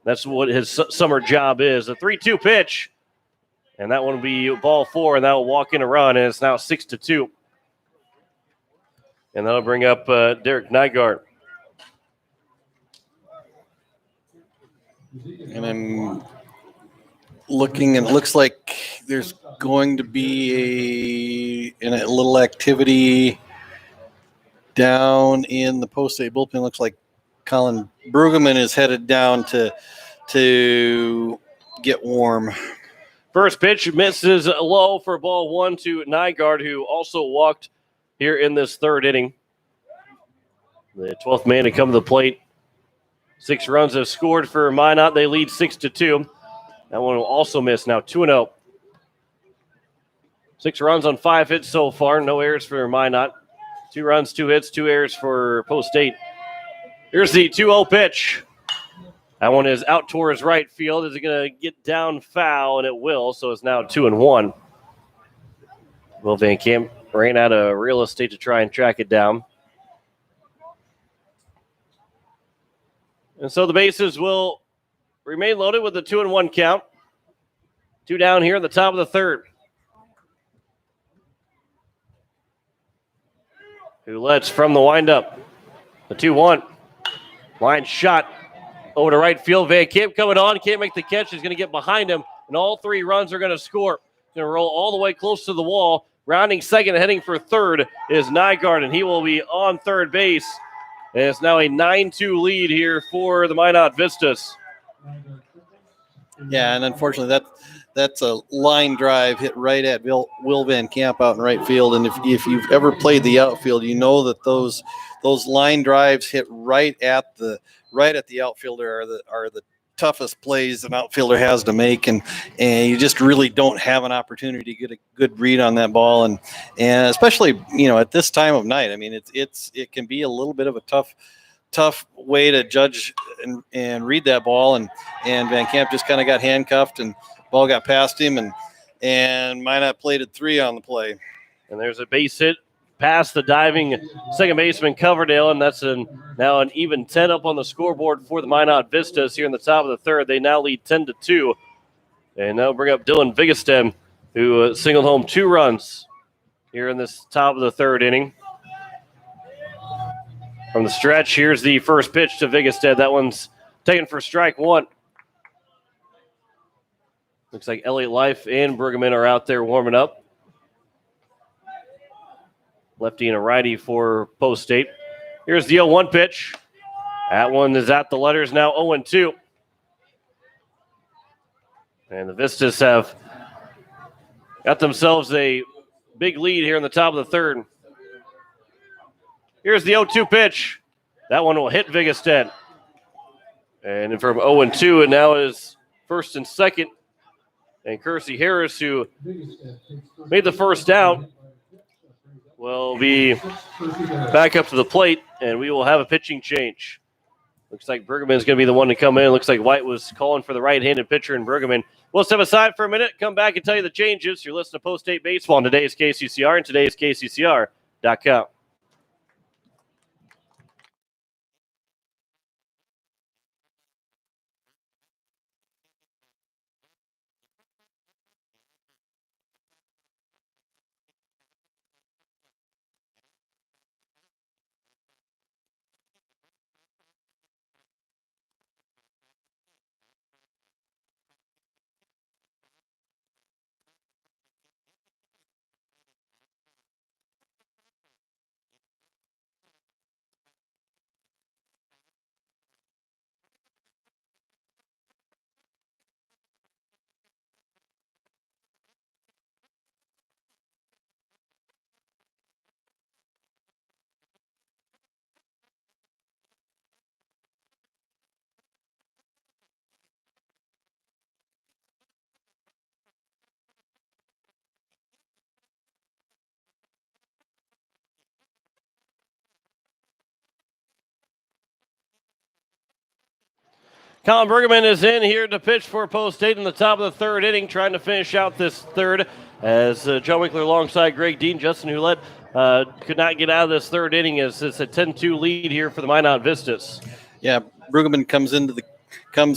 that's what his summer job is. A 3-2 pitch, and that one will be ball 4, and that will walk in a run, and it's now 6-2. And that'll bring up Derek Nygaard. And I'm looking, and it looks like there's going to be a little activity down in the Post 8 bullpen. Looks like Colin Brueggemann is headed down to get warm. First pitch misses low for ball 1 to Nygaard, who also walked here in this third inning. The 12th man to come to the plate. 6 runs have scored for Minot. They lead 6-2. That one will also miss. Now 2-0. 6 runs on 5 hits so far. No errors for Minot. 2 runs, 2 hits, 2 errors for Post 8. Here's the 2-0 pitch. That one is out towards right field. Is it going to get down foul? And it will. So it's now 2-1. Will Van Camp ran out of real estate to try and track it down. And so the bases will remain loaded with a 2-1 count. 2 down here in the top of the third. Hulette's from the windup. The 2-1. Line shot over to right field. Van Camp coming on. Can't make the catch. He's going to get behind him. And all 3 runs are going to score. Going to roll all the way close to the wall. Rounding second, heading for third is Nygaard, and he will be on third base. And it's now a 9-2 lead here for the Minot Vistas. Yeah, and unfortunately that's a line drive hit right at Will Van Camp out in right field. And if you've ever played the outfield, you know that those line drives hit right at the outfielder are the toughest plays an outfielder has to make, and you just really don't have an opportunity to get a good read on that ball, and especially at this time of night. I mean, it can be a little bit of a tough tough way to judge and read that ball, and Van Camp just kind of got handcuffed, and ball got past him, and Minot played at 3 on the play. And there's a base hit past the diving second baseman Coverdale, and that's now an even 10 up on the scoreboard for the Minot Vistas here in the top of the third. They now lead 10-2, and now bring up Dylan Vigestead, who singled home 2 runs here in this top of the third inning. From the stretch, here's the first pitch to Vigestead. That one's taken for strike 1. Looks like Elliott Life and Brueggemann are out there warming up. Lefty and a righty for Post State. Here's the 0-1 pitch. That one is at the letters, now 0-2. And the Vistas have got themselves a big lead here in the top of the third. Here's the 0-2 pitch. That one will hit Vigestead. And from 0-2, and now is first and second. And Kersey Harris, who made the first out, will be back up to the plate, and we will have a pitching change. Looks like Brueggemann is going to be the one to come in. Looks like White was calling for the right-handed pitcher in Brueggemann. We'll step aside for a minute, come back and tell you the changes. You're listening to Post State Baseball on today's KCCR and today's KCCR.com. Colin Brueggemann is in here to pitch for Post State in the top of the third inning, trying to finish out this third as John Winkler alongside Greg Dean. Justin Hulett could not get out of this third inning as it's a 10-2 lead here for the Minot Vistas. Yeah, Brueggemann comes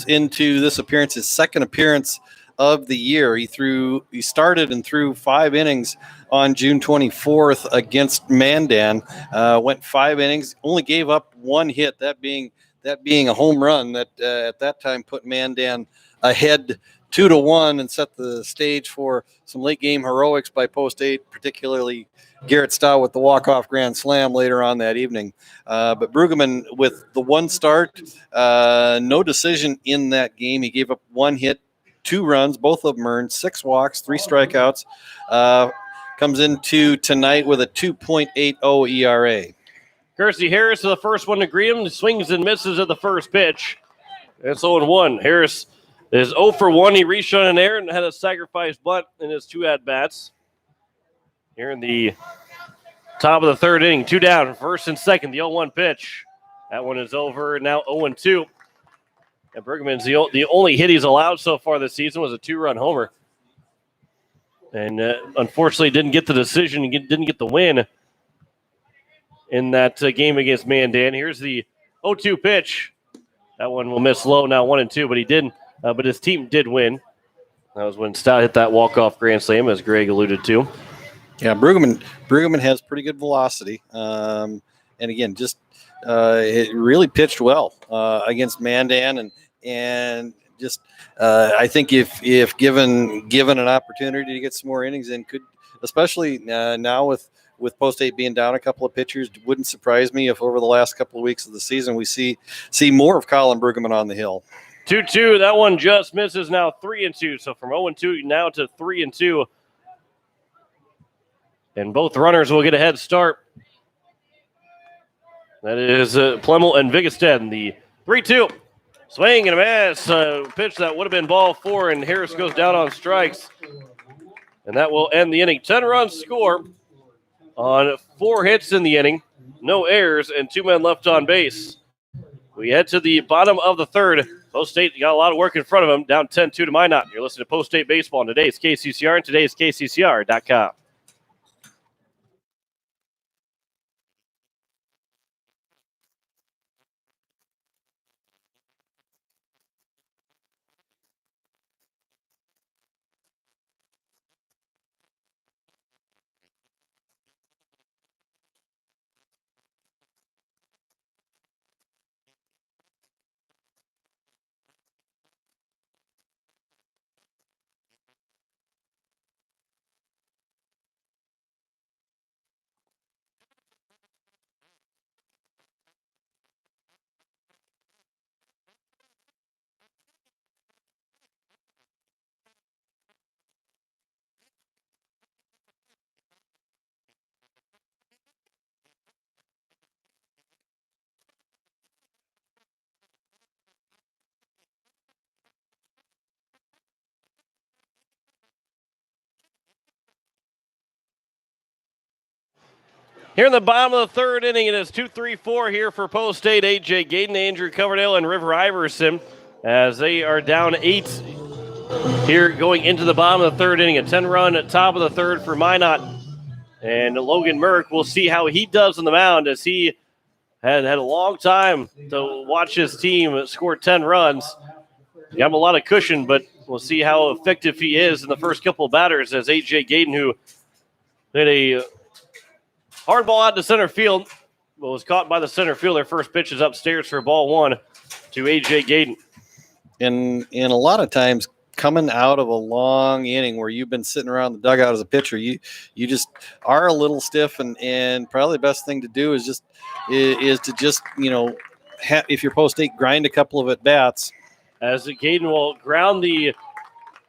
into this appearance, his second appearance of the year. He started and threw 5 innings on June 24th against Mandan. Went 5 innings, only gave up 1 hit, that being a home run that at that time put Mandan ahead 2-1 and set the stage for some late game heroics by Post State, particularly Garrett Stow with the walk-off grand slam later on that evening. But Brueggemann with the 1 start, no decision in that game. He gave up 1 hit, 2 runs, both of them earned, 6 walks, 3 strikeouts. Comes into tonight with a 2.80 ERA. Kersey Harris is the first one to greet him. He swings and misses at the first pitch. It's 0-1. Harris is 0 for 1. He reached on an air and had a sacrifice bunt in his 2 at-bats. Here in the top of the third inning, 2 down, first and second, the 0-1 pitch. That one is over, now 0-2. And Brueggemann's the only hit he's allowed so far this season was a 2-run homer. And unfortunately didn't get the decision and didn't get the win in that game against Mandan. Here's the 0-2 pitch. That one will miss low, now 1-2, but he didn't. But his team did win. That was when Stout hit that walk-off grand slam, as Greg alluded to. Yeah, Brueggemann has pretty good velocity. And again, just it really pitched well against Mandan, and just I think if given an opportunity to get some more innings in, could, especially now with Post State being down a couple of pitchers, wouldn't surprise me if over the last couple of weeks of the season we see more of Colin Brueggemann on the hill. 2-2. That one just misses, now 3-2. So from 0-2 now to 3-2. And both runners will get a head start. That is Plemmel and Vigestead. The 3-2. Swing and a miss. Pitch that would have been ball 4, and Harris goes down on strikes. And that will end the inning. 10 runs score on 4 hits in the inning. No errors and 2 men left on base. we head to the bottom of the third. Post State got a lot of work in front of them, down 10-2 to Minot. You're listening to Post State Baseball, and today's KCCR, and today's KCCR.com. Here in the bottom of the third inning, it is 2-3-4 here for Post State. A.J. Gayden, Andrew Coverdale, and River Iverson as they are down 8 here going into the bottom of the third inning. A 10-run at top of the third for Minot. And Logan Merck, we'll see how he does on the mound as he had a long time to watch his team score 10 runs. Got him a lot of cushion, but we'll see how effective he is in the first couple of batters as A.J. Gayden, who hit a hard ball out to center field, but was caught by the center fielder. First pitch is upstairs for ball one to A.J. Gayden. And a lot of times coming out of a long inning where you've been sitting around the dugout as a pitcher, you just are a little stiff, and probably the best thing to do is to just if you're Post State, grind a couple of at bats. As Gayden will ground the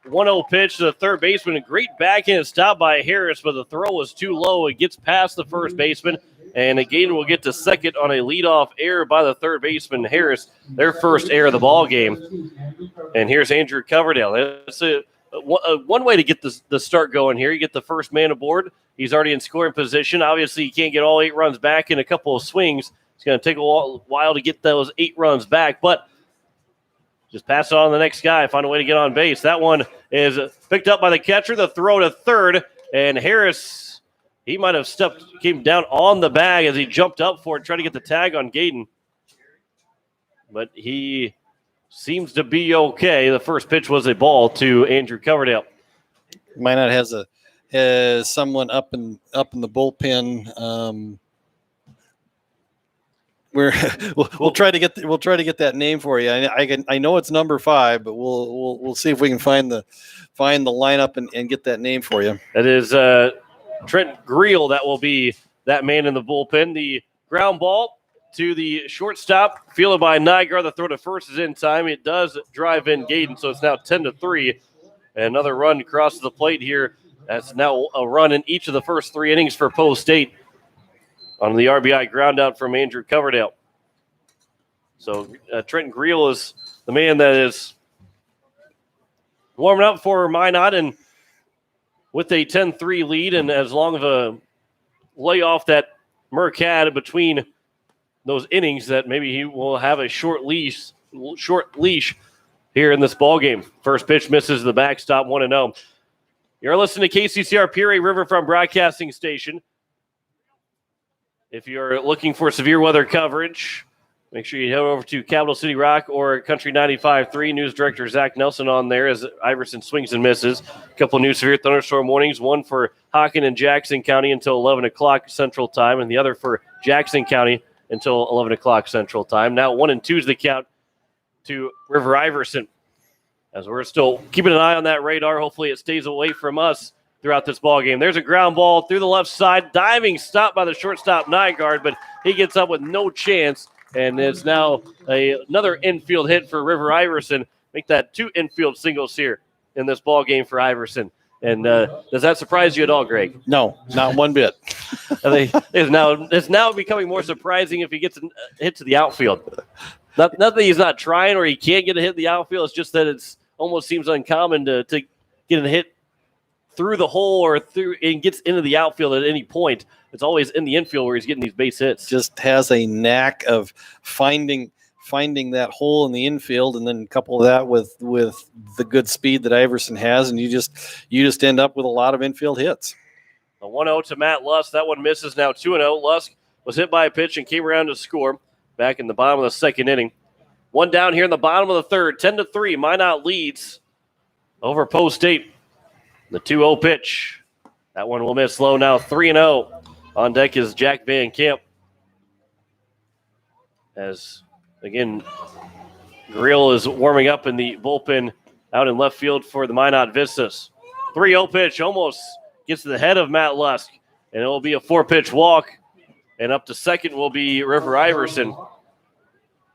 1-0 pitch to the third baseman. A great backhand stop by Harris, but the throw was too low. It gets past the first baseman, and Gayden will get to second on a leadoff error by the third baseman, Harris, their first error of the ball game. And here's Andrew Coverdale. It's one way to get the start going here. You get the first man aboard. He's already in scoring position. Obviously, you can't get all 8 runs back in a couple of swings. It's going to take a while to get those 8 runs back, but just pass it on to the next guy, find a way to get on base. That one is picked up by the catcher. The throw to third, and Harris, he might have came down on the bag as he jumped up for it, tried to get the tag on Gayden. But he seems to be okay. The first pitch was a ball to Andrew Coverdale. Minot has someone up in the bullpen. We'll try to get that name for you. I know it's number 5, but we'll see if we can find the lineup and get that name for you. That is Trent Greel. That will be that man in the bullpen. The ground ball to the shortstop, fielded by Nygaard. The throw to first is in time. It does drive in Gayden, so it's now 10-3. And another run across the plate here. That's now a run in each of the first 3 innings for Post State on the RBI ground out from Andrew Coverdale. So Trenton Greel is the man that is warming up for Minot, and with a 10-3 lead, and as long of a layoff that Merck had between those innings, that maybe he will have a short leash here in this ball game. First pitch misses the backstop, 1-0. You're listening to KCCR Pierre Riverfront Broadcasting Station. If you're looking for severe weather coverage, make sure you head over to Capital City Rock or Country 95.3. News Director Zach Nelson on there as Iverson swings and misses. A couple of new severe thunderstorm warnings, one for Hockin and Jackson County until 11 o'clock Central Time, and the other for Jackson County until 11 o'clock Central Time. Now 1 and 2 is the count to River Iverson, as we're still keeping an eye on that radar. Hopefully it stays away from us throughout this ball game. There's a ground ball through the left side, diving stop by the shortstop Nygaard, but he gets up with no chance, and it's now another infield hit for River Iverson. Make that 2 infield singles here in this ball game for Iverson. And does that surprise you at all, Greg? No, not one bit. It's now becoming more surprising if he gets a hit to the outfield. Not that he's not trying or he can't get a hit in the outfield. It's just that it's almost seems uncommon to get a hit through the hole or through and gets into the outfield at any point. It's always in the infield where he's getting these base hits. Just has a knack of finding that hole in the infield, and then couple that with the good speed that Iverson has, and you just end up with a lot of infield hits. A 1-0 to Matt Lusk. That one misses. Now 2-0. Lusk was hit by a pitch and came around to score back in the bottom of the second inning. One down here in the bottom of the third. 10-3. Minot leads over Post State. The 2-0 pitch. That one will miss low. Now 3-0. On deck is Jack Van Camp. As, again, Grill is warming up in the bullpen out in left field for the Minot Vistas. 3-0 pitch almost gets to the head of Matt Lusk, and it will be a 4-pitch walk, and up to second will be River Iverson.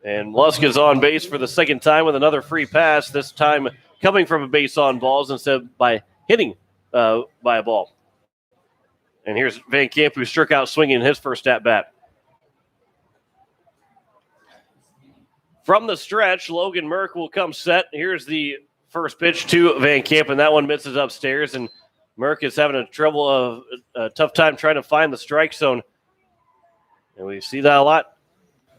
And Lusk is on base for the second time with another free pass, this time coming from a base on balls instead of by hitting by a ball. And here's Van Camp, who struck out swinging his first at-bat. From the stretch, Logan Merck will come set. Here's the first pitch to Van Camp, and that one misses upstairs, and Merck is having a tough time trying to find the strike zone. And we see that a lot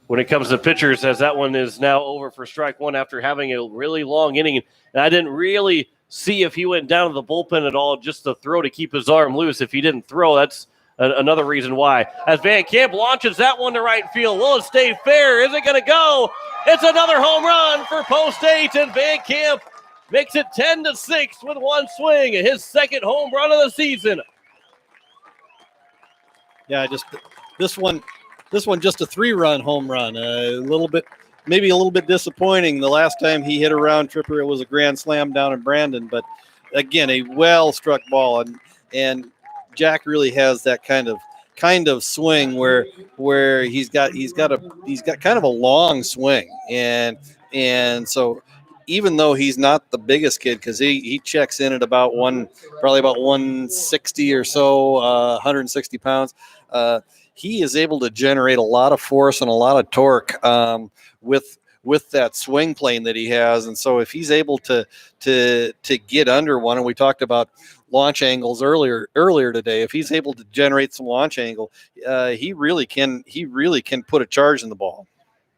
when it comes to pitchers, as that one is now over for strike one after having a really long inning. And I didn't really see if he went down to the bullpen at all just to throw to keep his arm loose. If he didn't throw, that's another reason why. As Van Camp launches that one to right field. Will it stay fair? Is it going to go? It's another home run for Post State, and Van Camp makes it 10-6 with one swing. His second home run of the season. Yeah, just this one just a 3-run home run. Maybe a little bit disappointing. The last time he hit a round tripper, it was a grand slam down in Brandon. But again, a well-struck ball, and Jack really has that kind of swing where he's got kind of a long swing, and so even though he's not the biggest kid, because he checks in at probably about 160 or so, 160 pounds, he is able to generate a lot of force and a lot of torque with that swing plane that he has. And so if he's able to get under one, and we talked about launch angles earlier today, if he's able to generate some launch angle, he really can put a charge in the ball.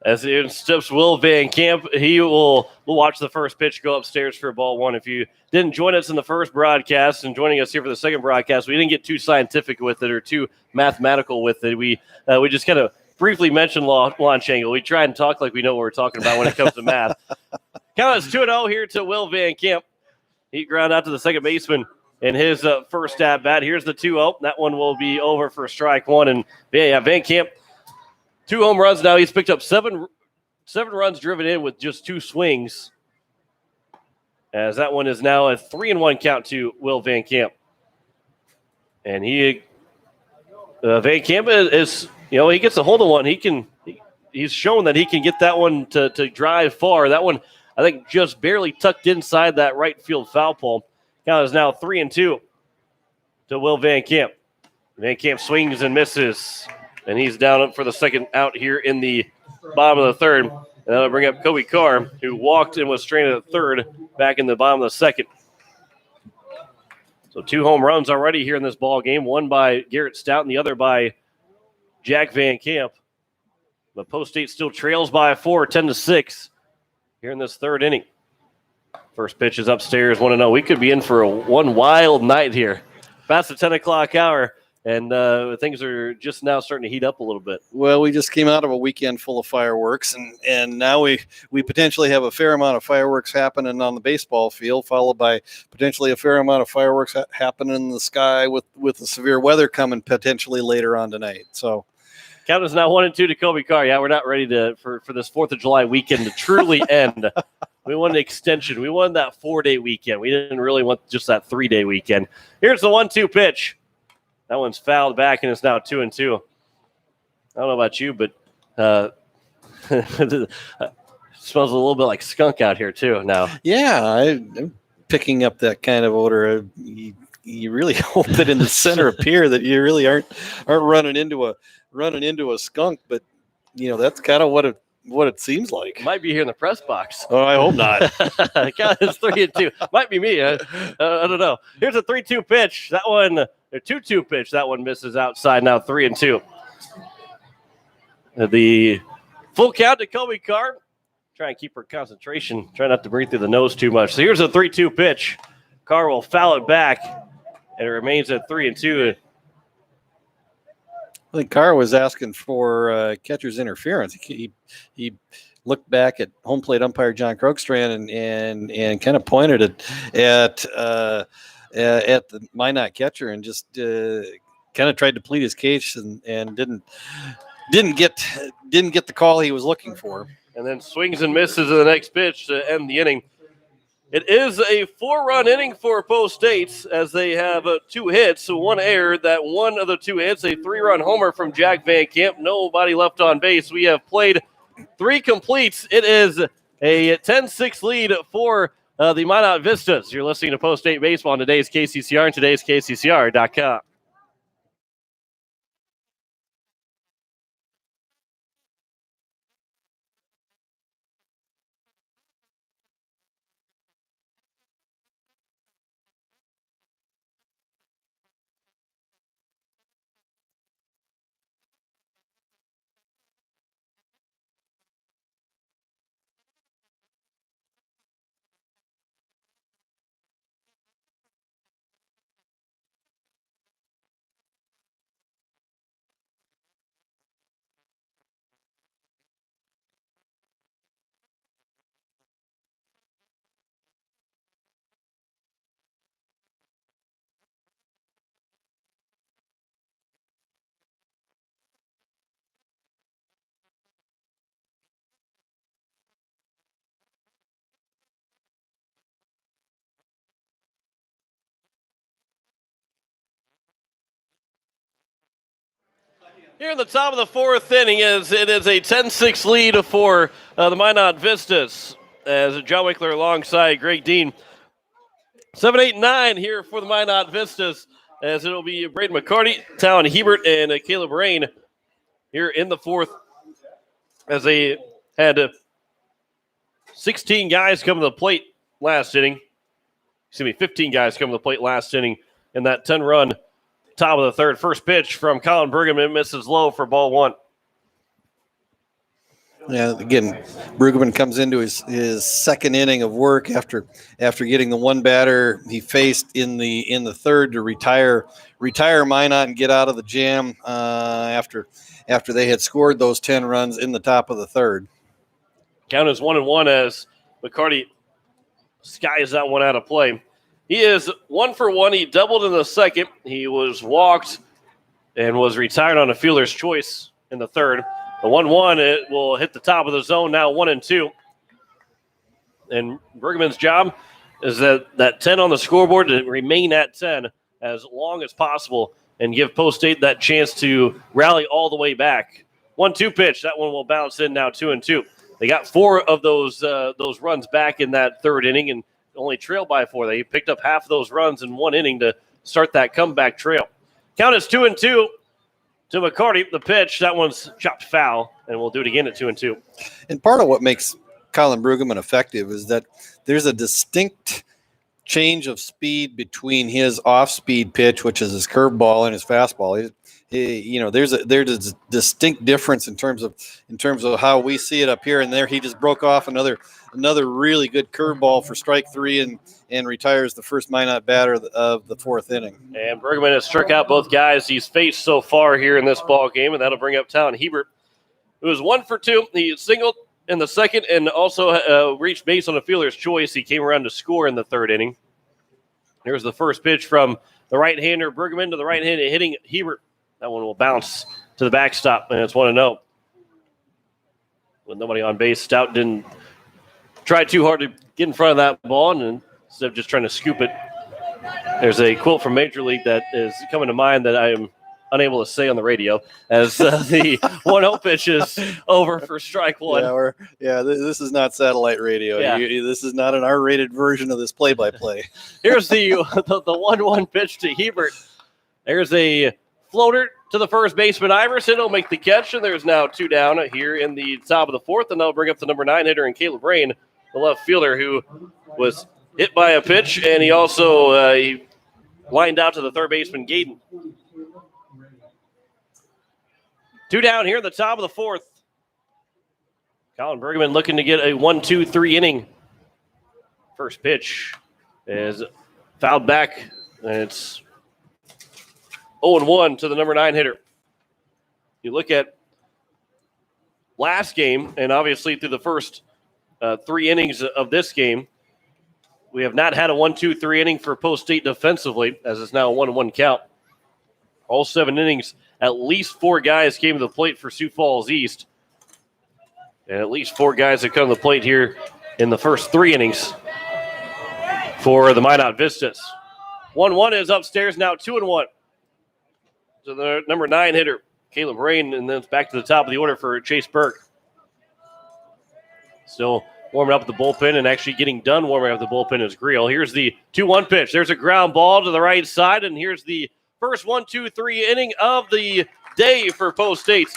As it steps Will Van Camp, we'll watch the first pitch go upstairs for ball one. If you didn't join us in the first broadcast and joining us here for the second broadcast, we didn't get too scientific with it or too mathematical with it. We just kind of briefly mentioned launch angle. We try and talk like we know what we're talking about when it comes to math. Count is 2-0 here to Will Van Camp. He ground out to the second baseman in his first at-bat. Here's the 2-0. That one will be over for strike one. And Van Camp, 2 home runs now. He's picked up seven runs driven in with just 2 swings. As that one is now a 3-1 count to Will Van Camp. And Van Camp is he gets a hold of one. He's shown that he can get that one to drive far. That one, I think, just barely tucked inside that right field foul pole. Count is now 3-2 to Will Van Camp. Van Camp swings and misses. And he's down for the second out here in the bottom of the third. And that'll bring up Kobe Carr, who walked and was stranded at third back in the bottom of the second. So 2 home runs already here in this ball game, one by Garrett Stout and the other by Jack Van Camp. But Post State still trails by 4, 10-6 here in this third inning. First pitch is upstairs, 1-0. We could be in for one wild night here. Past the 10 o'clock hour. And things are just now starting to heat up a little bit. Well, we just came out of a weekend full of fireworks, and now we potentially have a fair amount of fireworks happening on the baseball field, followed by potentially a fair amount of fireworks happening in the sky with the severe weather coming potentially later on tonight. So, count is now 1-2 to Kobe Carr. Yeah, we're not ready for this 4th of July weekend to truly end. We want an extension. We wanted that 4-day weekend. We didn't really want just that 3-day weekend. Here's the 1-2 pitch. That one's fouled back, and it's now 2-2. I don't know about you, but it smells a little bit like skunk out here too now. Yeah, I'm picking up that kind of odor. You really hope that in the center of Pierre that you really aren't running into a skunk, but that's kind of what it seems like. Might be here in the press box. Oh, I hope not. God, it's 3-2. Might be me. I don't know. Here's a 3-2 pitch. That one. A 2-2 pitch. That one misses outside. Now 3-2. The Full count to Kobe Carr. Try and keep her concentration. Try not to breathe through the nose too much. So here's a 3-2 pitch. Carr will foul it back, and it remains at 3-2. I think Carr was asking for catcher's interference. He looked back at home plate umpire John Krogstrand and kind of pointed at the Minot catcher and just kind of tried to plead his case and didn't get the call he was looking for. And then swings and misses in the next pitch to end the inning. It is a 4-run inning for Post State as they have 2 hits, so 1 error. That one of the 2 hits, a 3-run homer from Jack Van Camp. Nobody left on base. We have played 3 completes. It is a 10-6 lead for the Minot Vistas. You're listening to Post State Baseball on today's KCCR and today's KCCR.com. Here in the top of the 4th inning, it is a 10-6 lead for the Minot Vistas as John Winkler alongside Greg Dean. 7, 8, 9 here for the Minot Vistas as it'll be Braden McCarty, Talon Hebert, and Caleb Rain here in the 4th as they had 16 guys come to the plate last inning. 15 guys come to the plate last inning in that 10-run top of the 3rd. First pitch from Colin Brueggemann misses low for ball 1. Yeah, again, Brueggemann comes into his 2nd inning of work after getting the 1 batter he faced in the 3rd to retire Minot and get out of the jam after they had scored those 10 runs in the top of the 3rd. Count is 1-1 as McCarty skies that one out of play. He is 1 for 1. He doubled in the 2nd. He was walked and was retired on a fielder's choice in the 3rd. The 1-1, it will hit the top of the zone now, 1-2. And Brueggemann's job is that 10 on the scoreboard to remain at 10 as long as possible and give Post State that chance to rally all the way back. 1-2 pitch. That one will bounce in now, 2-2. They got 4 of those runs back in that 3rd inning and only trailed by 4. They picked up half of those runs in 1 inning to start that comeback trail. Count is 2-2 to McCarty. The pitch, that one's chopped foul, and we'll do it again at 2-2. And part of what makes Colin Brueggemann effective is that there's a distinct change of speed between his off-speed pitch, which is his curveball, and his fastball. There's a distinct difference in terms of how we see it up here and there. He just broke off another really good curveball for strike 3 and retires the first Minot batter of the 4th inning. And Brueggemann has struck out both guys he's faced so far here in this ball game, and that'll bring up Talon Hebert, who was 1 for 2. He singled in the 2nd and also reached base on a fielder's choice. He came around to score in the 3rd inning. Here's the first pitch from the right-hander Brueggemann to the right-hander hitting Hebert. That one will bounce to the backstop, and it's 1-0. With nobody on base, Stout didn't try too hard to get in front of that ball, and instead of just trying to scoop it, there's a quote from Major League that is coming to mind that I am unable to say on the radio as the 1-0 pitch is over for strike 1. This is not satellite radio. Yeah. This is not an R-rated version of this play-by-play. Here's the 1-1 pitch to Hebert. There's a floater to the first baseman, Iverson. He'll make the catch, and there's now 2 down here in the top of the 4th, and they'll bring up the number 9 hitter, and Caleb Rain, the left fielder, who was hit by a pitch, and he also he lined out to the third baseman, Gaden. 2 down here in the top of the 4th. Colin Bergman looking to get a 1-2-3 inning. First pitch is fouled back, and it's 0-1 to the number 9 hitter. You look at last game, and obviously through the first 3 innings of this game, we have not had a 1-2-3 inning for Post State defensively, as it's now a 1-1 count. All 7 innings, at least 4 guys came to the plate for Sioux Falls East. And at least 4 guys have come to the plate here in the first 3 innings for the Minot Vistas. 1-1 is upstairs, now 2-1 to the number 9 hitter, Caleb Rain, and then it's back to the top of the order for Chase Burke. Still warming up the bullpen and actually getting done warming up the bullpen is Greel. Here's the 2-1 pitch. There's a ground ball to the right side, and here's the first 1-2-3 inning of the day for Post State.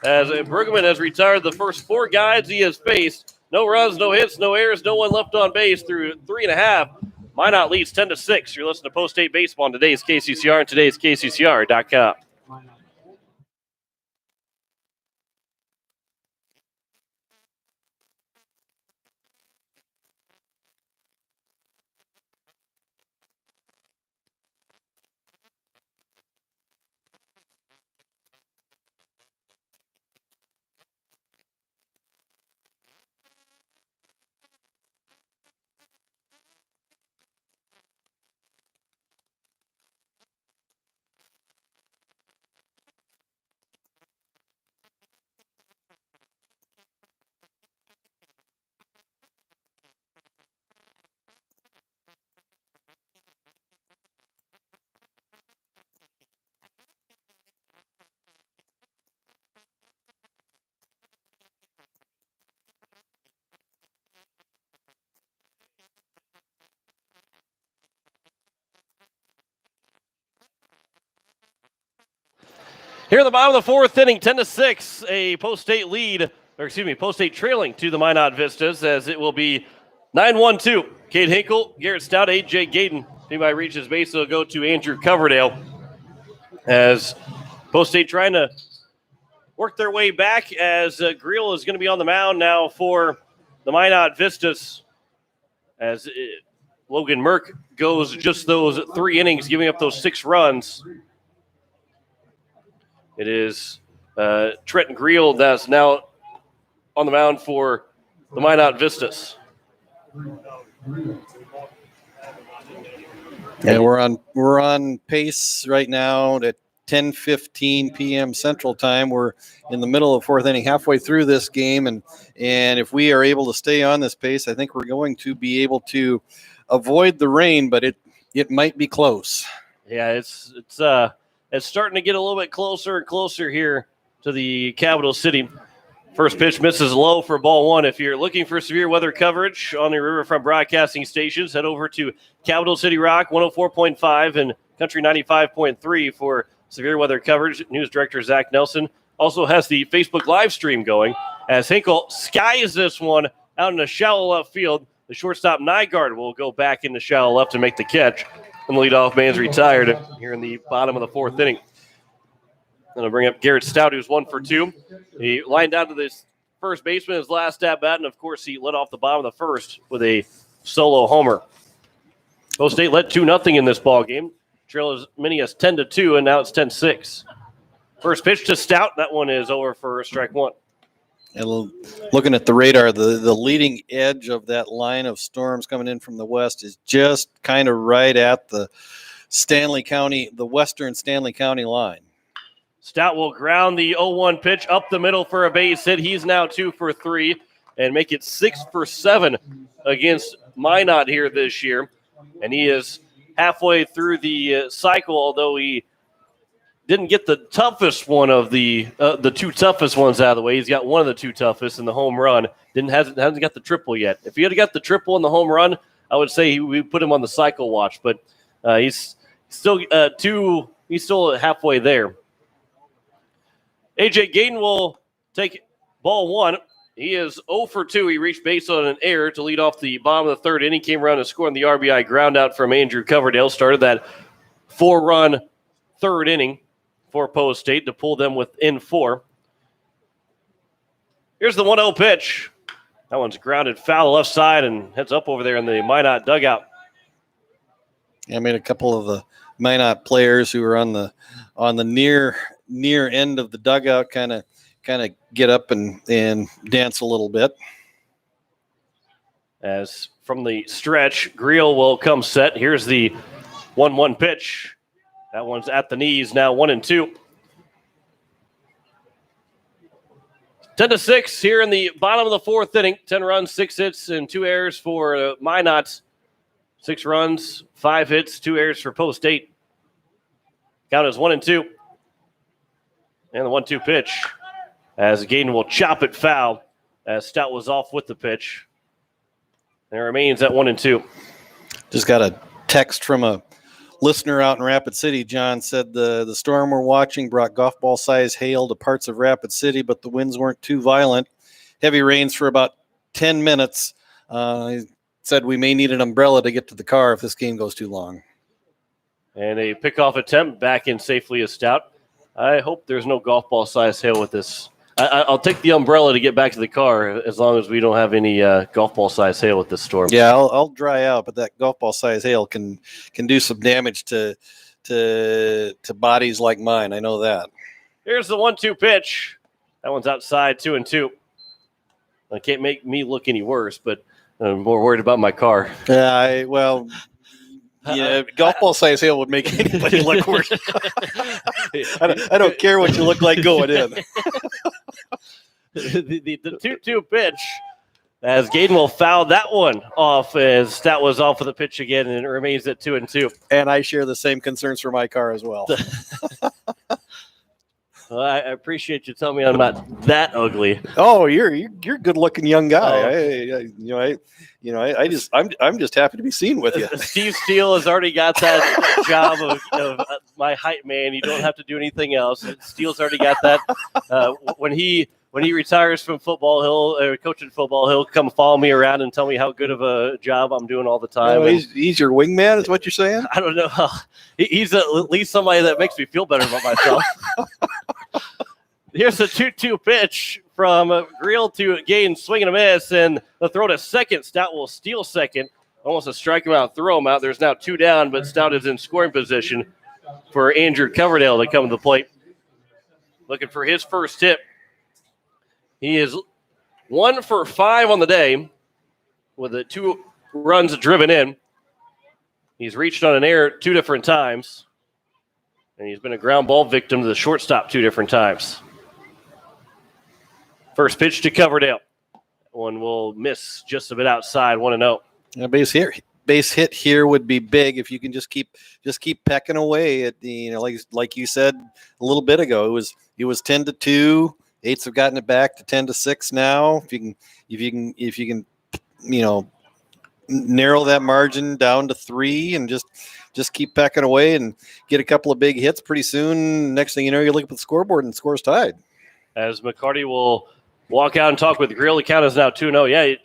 As Bergman has retired the first 4 guys he has faced. No runs, no hits, no errors, no one left on base through 3.5. Minot leads 10-6. You're listening to Post State Baseball on today's KCCR and today's KCCR.com. Here in the bottom of the 4th inning, 10-6, a Post State lead, Post State trailing to the Minot Vistas, as it will be 9-1-2. Cade Hinkle, Garrett Stout, A.J. Gayden. If anybody reaches base, it'll go to Andrew Coverdale, as Post State trying to work their way back, as Greel is going to be on the mound now for the Minot Vistas, as Logan Merck goes just those 3 innings, giving up those 6 runs. It is Trenton Greel that's now on the mound for the Minot Vistas. Yeah, we're on pace right now at 10:15 p.m. Central Time. We're in the middle of 4th inning, halfway through this game, and if we are able to stay on this pace, I think we're going to be able to avoid the rain, but it might be close. Yeah, it's starting to get a little bit closer and closer here to the capital city. First pitch misses low for ball 1. If you're looking for severe weather coverage on your Riverfront broadcasting stations, head over to Capital City Rock 104.5 and Country 95.3 for severe weather coverage. News director Zach Nelson also has the Facebook live stream going, as Hinkle skies this one out in a shallow left field. The shortstop Nygaard will go back into shallow left to make the catch. And the leadoff man's retired here in the bottom of the 4th inning. Going to bring up Garrett Stout, who's 1 for 2. He lined out to this first baseman his last at bat, and of course he led off the bottom of the 1st with a solo homer. Post State led 2-0 in this ball game. Trail as many as 10-2, and now it's 10-6. First pitch to Stout. That one is over for strike 1. And looking at the radar, the leading edge of that line of storms coming in from the west is just kind of right at the western Stanley County line. Stout will ground the 0-1 pitch up the middle for a base hit. He's now 2 for 3 and make it 6 for 7 against Minot here this year. And he is halfway through the cycle, although he didn't get the toughest one of the 2 toughest ones out of the way. He's got one of the 2 toughest in the home run. Hasn't got the triple yet. If he had got the triple in the home run, I would say we put him on the cycle watch. But he's still He's still halfway there. A.J. Gayden will take ball 1. He is 0 for 2. He reached base on an error to lead off the bottom of the 3rd inning. Came around and scored the RBI ground out from Andrew Coverdale. Started that 4-run 3rd inning for Post State to pull them within 4. Here's the 1-0 pitch. That one's grounded foul left side and heads up over there in the Minot dugout. I mean, a couple of the Minot players who are on the near end of the dugout kind of get up and dance a little bit. As from the stretch, Greel will come set. Here's the 1-1 pitch. That one's at the knees, now 1-2. 10-6 here in the bottom of the fourth inning. 10 runs, 6 hits, and 2 errors for Minot. 6 runs, 5 hits, 2 errors for Post 8. Count is 1-2. And the 1-2 pitch. As Gaden will chop it foul as Stout was off with the pitch. And it remains at 1-2. Just got a text from a listener out in Rapid City. John said the storm we're watching brought golf ball size hail to parts of Rapid City, but the winds weren't too violent. Heavy rains for about 10 minutes. He said we may need an umbrella to get to the car if this game goes too long. And a pickoff attempt back in safely as Stout. I hope there's no golf ball size hail with this. I'll take the umbrella to get back to the car as long as we don't have any golf ball size hail with this storm. Yeah, I'll dry out, but that golf ball size hail can do some damage to bodies like mine. I know that. Here's the 1-2 pitch. That one's outside, 2-2. It can't make me look any worse, but I'm more worried about my car. Yeah, golf ball size hail would make anybody look worse. I don't care what you look like going in. The 2-2 pitch, as Gaden will foul that one off as Stout was off of the pitch again, and it remains at 2-2. And I share the same concerns for my car as well. Well, I appreciate you telling me I'm not that ugly. Oh, you're a good-looking young guy. I'm just happy to be seen with you. Steve Steele has already got that job of my hype man. You don't have to do anything else. Steele's already got that. When he retires from football, coaching football, he'll come follow me around and tell me how good of a job I'm doing all the time. He's your wingman, is what you're saying? I don't know. He's at least somebody that makes me feel better about myself. Here's a 2-2 pitch from Greel to Gaden, swing and a miss, and the throw to second. Stout will steal second. Almost a strike him out, throw him out. There's now 2 down, but Stout is in scoring position for Andrew Coverdale to come to the plate. Looking for his first hit. He is 1 for 5 on the day with the 2 runs driven in. He's reached on an error 2 different times, and he's been a ground ball victim to the shortstop 2 different times. First pitch to Coverdale. One will miss just a bit outside, 1-0. A base hit here would be big if you can just keep pecking away at the, like you said a little bit ago. It was 10-2. Eights have gotten it back to 10-6 now. If you can narrow that margin down to 3 and just keep pecking away and get a couple of big hits, pretty soon, next thing you know, you look at the scoreboard and the score's tied. As McCarty will walk out and talk with Greel, the count is now 2-0. Yeah,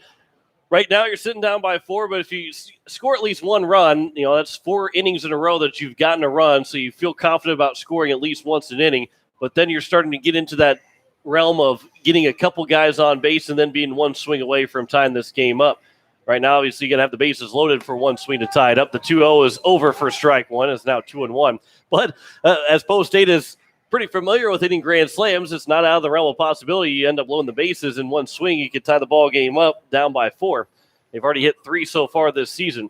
right now you're sitting down by 4, but if you score at least 1 run, that's 4 innings in a row that you've gotten a run, so you feel confident about scoring at least once an inning. But then you're starting to get into that realm of getting a couple guys on base and then being 1 swing away from tying this game up. Right now, obviously, you're going to have the bases loaded for 1 swing to tie it up. The 2-0 is over for strike 1. It's now 2-1. But as Post State is pretty familiar with hitting grand slams, it's not out of the realm of possibility. You end up blowing the bases in 1 swing. You could tie the ball game up down by 4. They've already hit 3 so far this season.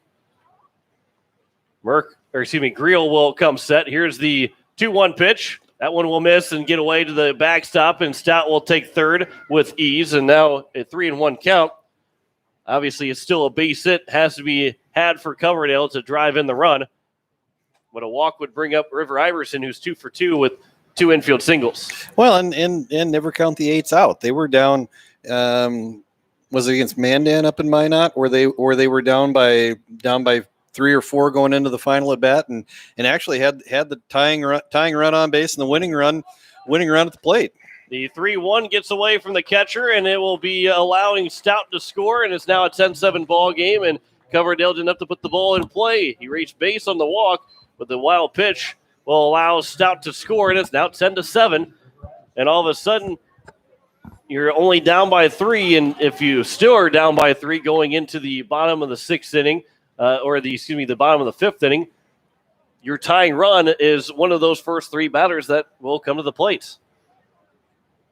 Greel will come set. Here's the 2-1 pitch. That one will miss and get away to the backstop, and Stout will take third with ease. And now a 3-1 count. Obviously, it's still a base hit. Has to be had for Coverdale to drive in the run. But a walk would bring up River Iverson, who's 2 for 2 with 2 infield singles. Well, and never count the 8s out. They were down. Was it against Mandan up in Minot, or they were down by 3 or 4 going into the final at bat, and actually had the tying run on base and the winning run at the plate. The 3-1 gets away from the catcher, and it will be allowing Stout to score, and it's now a 10-7 ball game, and Coverdale didn't have to put the ball in play. He reached base on the walk, but the wild pitch will allow Stout to score, and it's now 10-7. And all of a sudden, you're only down by 3, and if you still are down by 3 going into the bottom of the 6th inning, the bottom of the 5th inning, your tying run is one of those first 3 batters that will come to the plate.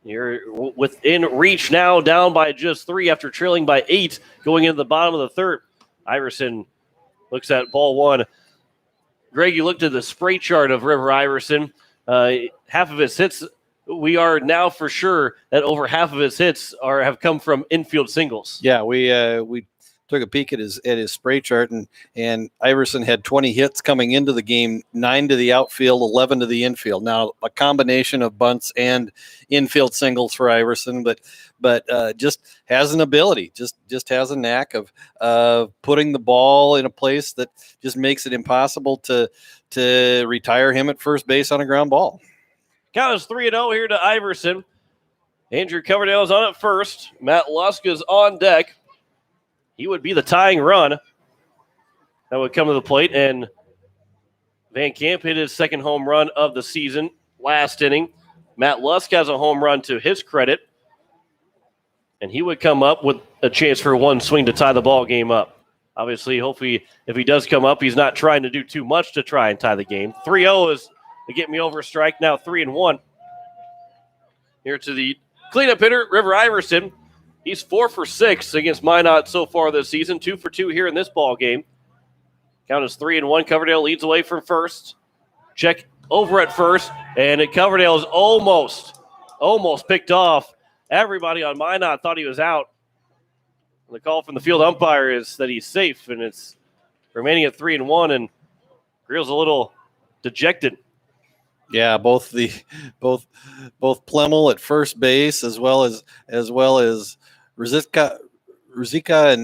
You're within reach now, down by just 3 after trailing by 8 going into the bottom of the 3rd. Iverson looks at ball 1. Greg, you looked at the spray chart of River Iverson. Half of his hits, we are now for sure that over half of his hits have come from infield singles. Yeah, we took a peek at his spray chart, and Iverson had 20 hits coming into the game, 9 to the outfield, 11 to the infield. Now a combination of bunts and infield singles for Iverson, but just has an ability, just has a knack of putting the ball in a place that just makes it impossible to retire him at first base on a ground ball. Count is 3-0 here to Iverson. Andrew Coverdale is on at first. Matt Lusk is on deck. He would be the tying run that would come to the plate, and Van Camp hit his 2nd home run of the season last inning. Matt Lusk has a home run to his credit, and he would come up with a chance for one swing to tie the ball game up. Obviously, hopefully, if he does come up, he's not trying to do too much to try and tie the game. 3-0 is the get me over strike, now 3-1. Here to the cleanup hitter, River Iverson. He's 4 for 6 against Minot so far this season, 2 for 2 here in this ball game. Count is 3-1. Coverdale leads away from first. Check over at first, and Coverdale is almost picked off. Everybody on Minot thought he was out. The call from the field umpire is that he's safe, and it's remaining at 3-1, and Greel's a little dejected. Yeah, both Plemmel at first base as well as Ruzicka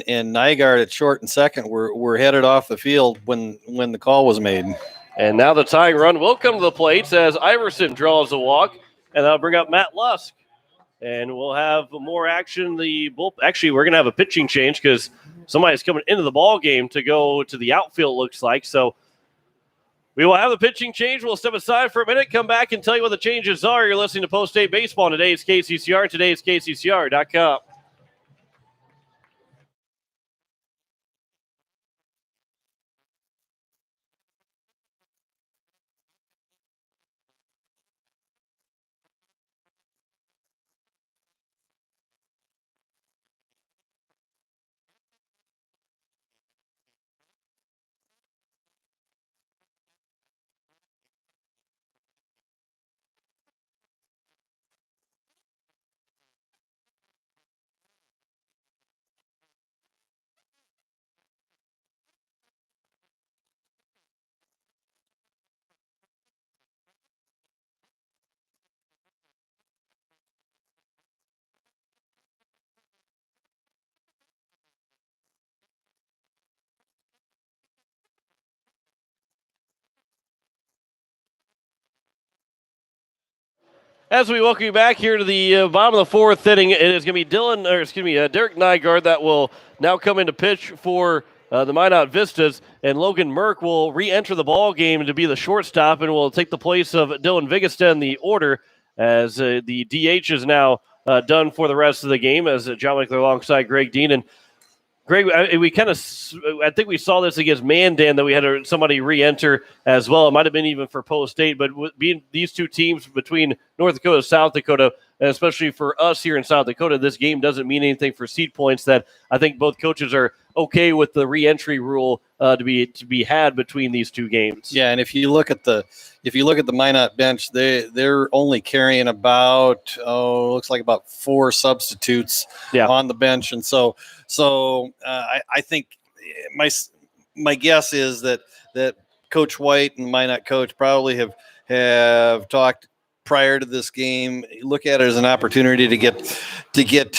and Nygaard at short and second were headed off the field when the call was made. And now the tying run will come to the plate as Iverson draws the walk, and that'll bring up Matt Lusk. And we'll have more action. Actually, we're going to have a pitching change because somebody's coming into the ball game to go to the outfield, looks like. So we will have the pitching change. We'll step aside for a minute, come back and tell you what the changes are. You're listening to Post-State Baseball on today's KCCR. Today's KCCR.com. As we welcome you back here to the bottom of the 4th inning, it is going to be Derek Nygaard that will now come into pitch for the Minot Vistas, and Logan Merck will re-enter the ball game to be the shortstop and will take the place of Dylan Vigasta in the order as the DH is now done for the rest of the game as John Winkler alongside Greg Dean. And Greg, I think we saw this against Mandan that we had somebody re-enter as well. It might have been even for Post State, but being these two teams between North Dakota and South Dakota, and especially for us here in South Dakota, this game doesn't mean anything for seed points. That I think both coaches are okay with the re-entry rule to be had between these two games. Yeah, and if you look at the Minot bench, they're only carrying about looks like about 4 substitutes on the bench, and so I think my guess is that Coach White and Minot coach probably have talked prior to this game. Look at it as an opportunity to get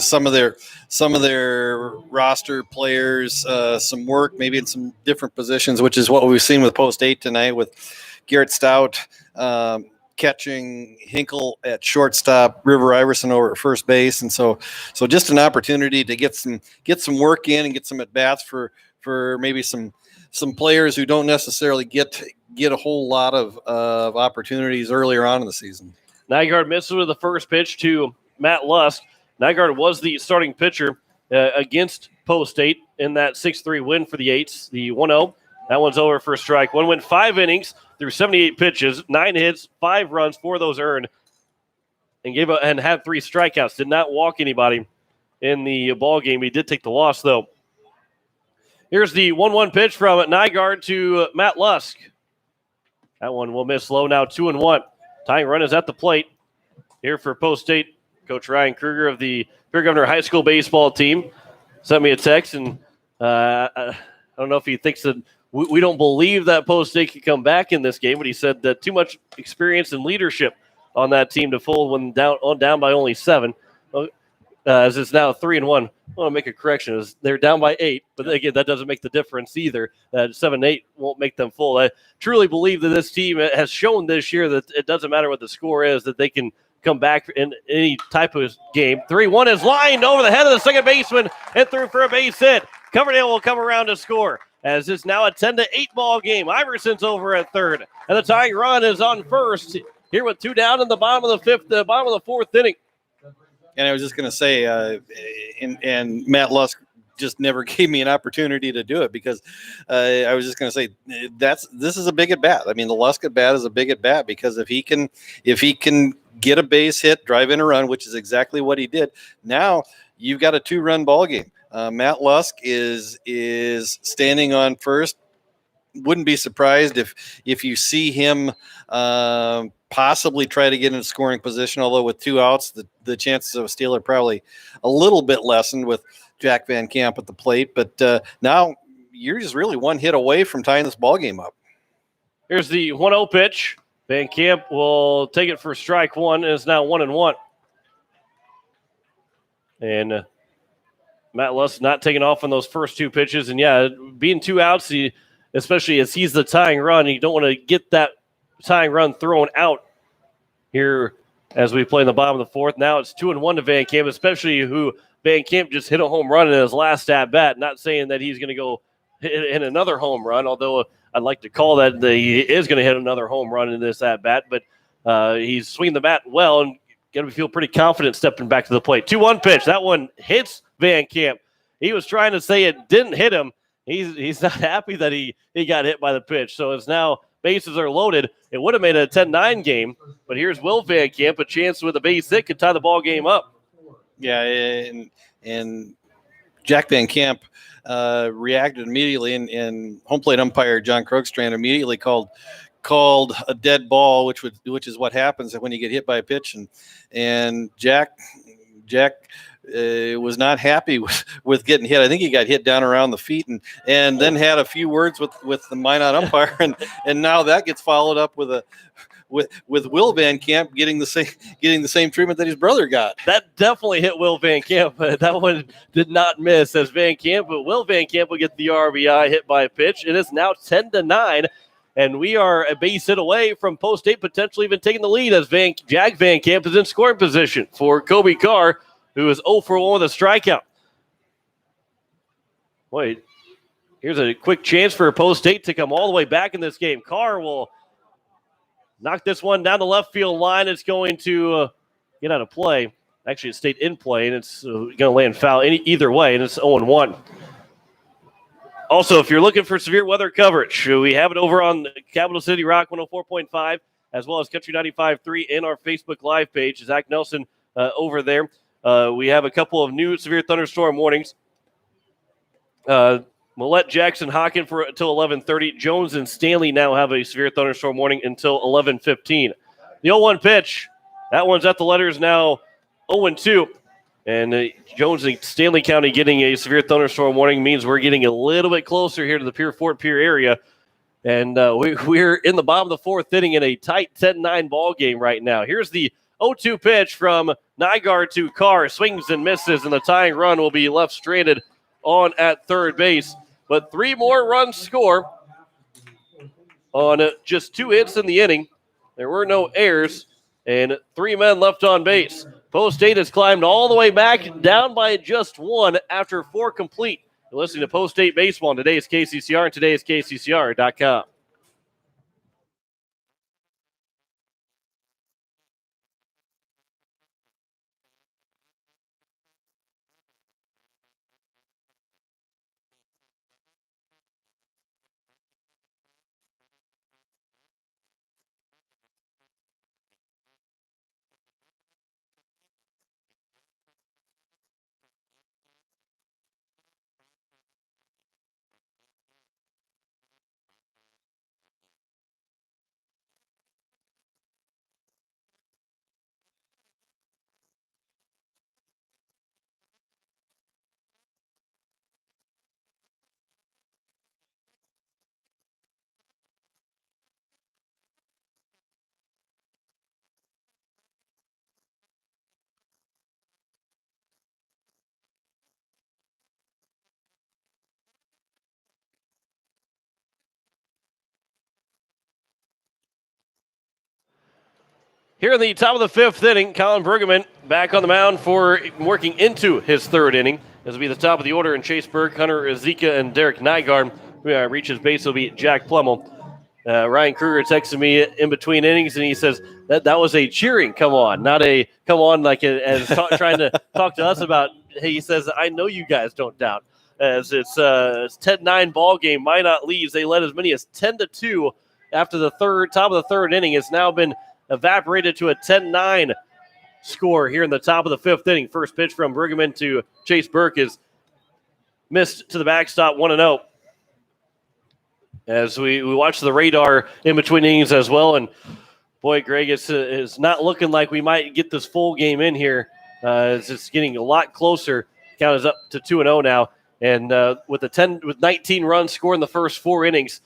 some of their roster players some work, maybe in some different positions, which is what we've seen with Post 8 tonight with Garrett Stout catching, Hinkle at shortstop, River Iverson over at first base, and so just an opportunity to get some work in and get some at bats for maybe some players who don't necessarily get a whole lot of opportunities earlier on in the season. Nygaard misses with the first pitch to Matt Lusk. Nygaard was the starting pitcher against Post State in that 6-3 win for the Eights, the 1-0. That one's over for a strike. One went 5 innings through 78 pitches, 9 hits, 5 runs, 4 of those earned, and had 3 strikeouts. Did not walk anybody in the ball game. He did take the loss, though. Here's the 1-1 pitch from Nygaard to Matt Lusk. That one will miss low, now 2-1. Tying run is at the plate here for Post State. Coach Ryan Kruger of the Pierre Governor High School baseball team sent me a text, and I don't know if he thinks that we don't believe that Post State could come back in this game, but he said that too much experience and leadership on that team to fold when down by only 7. As it's now 3-1. I want to make a correction. They're down by 8, but again, that doesn't make the difference either. That 7-8 won't make them full. I truly believe that this team has shown this year that it doesn't matter what the score is, that they can come back in any type of game. 3-1 is lined over the head of the second baseman and through for a base hit. Coverdale will come around to score, as it's now a 10-8 ball game. Iverson's over at third, and the tying run is on first here with 2 down in the bottom of the bottom of the 4th inning. And I was just going to say, and Matt Lusk just never gave me an opportunity to do it, because I was just going to say this is a big at bat. I mean, the Lusk at bat is a big at bat, because if he can get a base hit, drive in a run, which is exactly what he did, now you've got a 2-run ball game. Matt Lusk is standing on first. Wouldn't be surprised if you see him possibly try to get in scoring position, although with 2 outs, the chances of a steal are probably a little bit lessened with Jack Van Camp at the plate. But now you're just really 1 hit away from tying this ball game up. Here's the 1-0 pitch. Van Camp will take it for strike 1, and it's now 1-1. And Matt Lusk not taking off on those first 2 pitches. And, yeah, being 2 outs, especially as he's the tying run, you don't want to get that tying run thrown out here as we play in the bottom of the 4th. Now it's 2-1 to Van Camp, especially who Van Camp just hit a home run in his last at-bat. Not saying that he's going to go hit another home run, although I'd like to call that he is going to hit another home run in this at-bat. But he's swinging the bat well and going to feel pretty confident stepping back to the plate. 2-1 pitch. That one hits Van Camp. He was trying to say it didn't hit him. He's not happy that he got hit by the pitch. So it's now bases are loaded. It would have made it a 10-9 game, but here's Will Van Camp, a chance with a base hit could tie the ball game up. Yeah, and Jack Van Camp reacted immediately, and home plate umpire John Krogstrand immediately called a dead ball, which is what happens when you get hit by a pitch, and Jack was not happy with getting hit. I think he got hit down around the feet, and then had a few words with the Minot umpire, and now that gets followed up with Will Van Camp getting the same treatment that his brother got. That definitely hit Will Van Camp, but that one did not miss as Van Camp. But Will Van Camp will get the RBI hit by a pitch. It is now 10-9. And we are a base hit away from Post State potentially even taking the lead as Jack Van Camp is in scoring position for Kobe Carr, who is 0 for 1 with a strikeout. Wait, here's a quick chance for Post State to come all the way back in this game. Carr will knock this one down the left field line. It's going to get out of play. Actually, it stayed in play, and it's going to land foul either way, and it's 0-1. Also, if you're looking for severe weather coverage, we have it over on Capital City Rock 104.5, as well as Country 95.3 in our Facebook Live page. Zach Nelson over there. We have a couple of new severe thunderstorm warnings. Millette, Jackson, Hockin until 11:30. Jones and Stanley now have a severe thunderstorm warning until 11:15. The 0-1 pitch, that one's at the letters now 0-2. And Jones and Stanley County getting a severe thunderstorm warning means we're getting a little bit closer here to the Fort Pierre area. And we're in the bottom of the 4th inning in a tight 10-9 ball game right now. Here's the 0-2 pitch from Nygaard to Carr. Swings and misses, and the tying run will be left stranded on at third base. But 3 more runs score on just 2 hits in the inning. There were no errors, and 3 men left on base. Post State has climbed all the way back, down by just 1 after 4 complete. You're listening to Post State Baseball on today's KCCR and today's KCCR.com. Here in the top of the fifth inning, Colin Brueggemann back on the mound for working into his third inning. This will be the top of the order, and Chase Burke, Hunter Ezeka, and Derek Nygaard. Reaches base will be Jack Plummel. Ryan Kruger texted me in between innings, and he says that was a cheering come on, not a come on like trying to talk to us about. Hey, he says, I know you guys don't doubt. As it's 10-9 ball game, Minot leads. They led as many as 10-2 after the top of the third inning. It's now been evaporated to a 10-9 score here in the top of the fifth inning. First pitch from Brueggemann to Chase Burke is missed to the backstop, 1-0. As we watch the radar in between innings as well. And, boy, Greg, it's not looking like we might get this full game in here. It's getting a lot closer. Count is up to 2-0 now. And with 19 runs scored in the first 4 innings,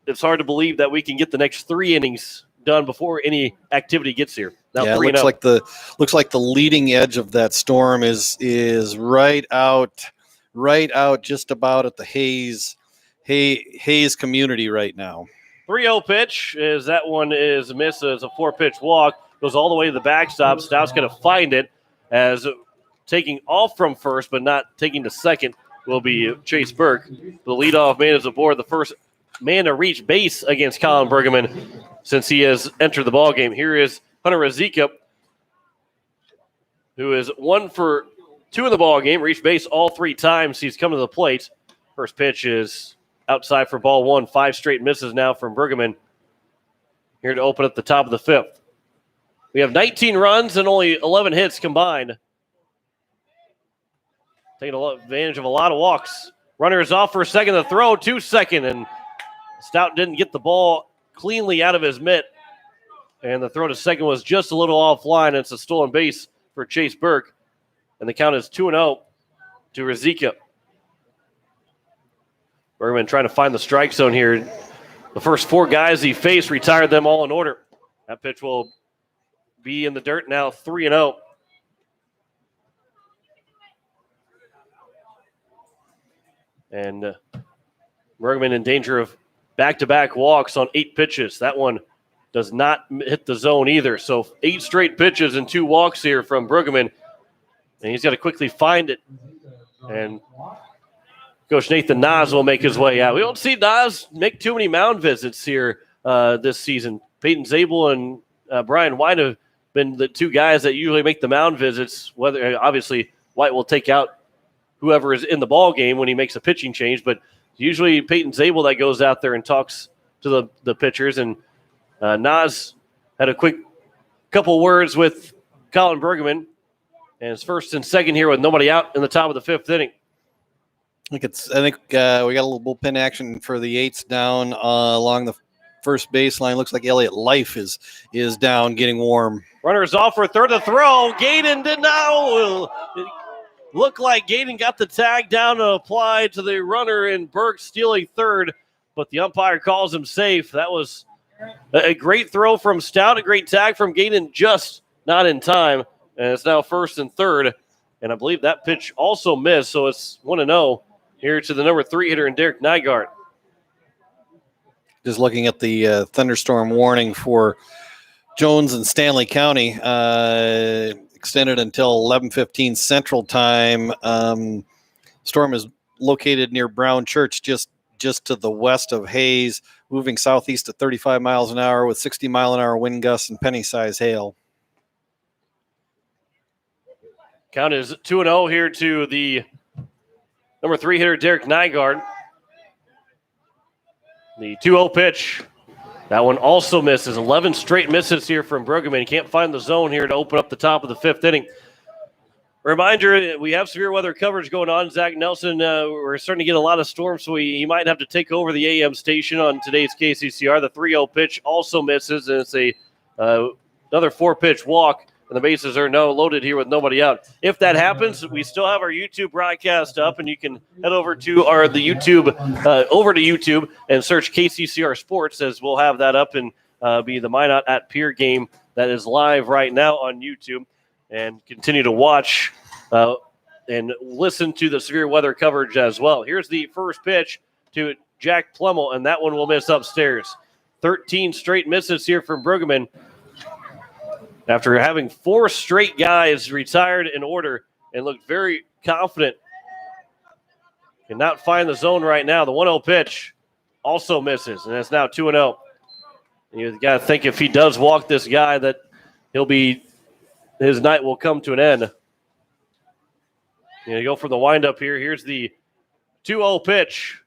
it's hard to believe that we can get the next 3 innings done before any activity gets here. Now, yeah, it looks like the leading edge of that storm is right out just about at the Hayes community right now. 3-0 pitch is that one is missed as a 4-pitch walk. Goes all the way to the backstop. Stout's going to find it as taking off from first but not taking to second will be Chase Burke. The leadoff man is aboard, the first man to reach base against Colin Brueggemann since he has entered the ballgame. Here is Hunter Ezeka, who is 1 for 2 in the ballgame, reached base all 3 times he's come to the plate. First pitch is outside for ball 1. 5 straight misses now from Brueggemann here to open up the top of the fifth. We have 19 runs and only 11 hits combined. Taking advantage of a lot of walks. Runner is off for a second. The throw to second, and Stout didn't get the ball cleanly out of his mitt. And the throw to second was just a little offline. It's a stolen base for Chase Burke. And the count is 2-0 to Ezeka. Brueggemann trying to find the strike zone here. The first 4 guys he faced, retired them all in order. That pitch will be in the dirt now, 3-0. And Brueggemann in danger of back-to-back walks on 8 pitches. That one does not hit the zone either. So 8 straight pitches and 2 walks here from Brueggemann. And he's got to quickly find it. And Coach Nathan Nas will make his way out. We don't see Nas make too many mound visits here this season. Peyton Zabel and Brian White have been the 2 guys that usually make the mound visits. Whether obviously White will take out whoever is in the ball game when he makes a pitching change, but usually Peyton Zabel that goes out there and talks to the pitchers. And Nas had a quick couple words with Colin Brueggemann, and it's first and second here with nobody out in the top of the fifth inning. I think we got a little bullpen action for the Eights down along the first baseline. Looks like Elliott Life is down, getting warm. Runner is off for third. The throw. Gaden did not. Looked like Gaden got the tag down to apply to the runner, and Burke stealing third, but the umpire calls him safe. That was a great throw from Stout, a great tag from Gaden, just not in time. And it's now first and third, and I believe that pitch also missed, so it's 1-0 here to the number 3 hitter in Derek Nygaard. Just looking at the thunderstorm warning for Jones and Stanley County, extended until 11:15 Central Time. Storm is located near Brown Church, just to the west of Hayes, moving southeast at 35 miles an hour with 60-mile-an-hour wind gusts and penny-size hail. Count is 2-0 here to the number 3 hitter, Derek Nygaard. The 2-0 pitch. That one also misses. 11 straight misses here from Brueggemann. He can't find the zone here to open up the top of the fifth inning. Reminder, we have severe weather coverage going on. Zach Nelson, we're starting to get a lot of storms, so he might have to take over the AM station on today's KCCR. The 3-0 pitch also misses, and it's another 4-pitch walk, and the bases are loaded here with nobody out. If that happens, we still have our YouTube broadcast up, and you can head over to YouTube and search KCCR Sports, as we'll have that up and be the Minot at Pierre game that is live right now on YouTube, and continue to watch and listen to the severe weather coverage as well. Here's the first pitch to Jack Plummel, and that one will miss upstairs. 13 straight misses here from Brueggemann. After having 4 straight guys retired in order and looked very confident, cannot find the zone right now. The 1-0 pitch also misses, and it's now 2-0. You got to think if he does walk this guy that his night will come to an end. You go for the windup here. Here's the 2-0 pitch.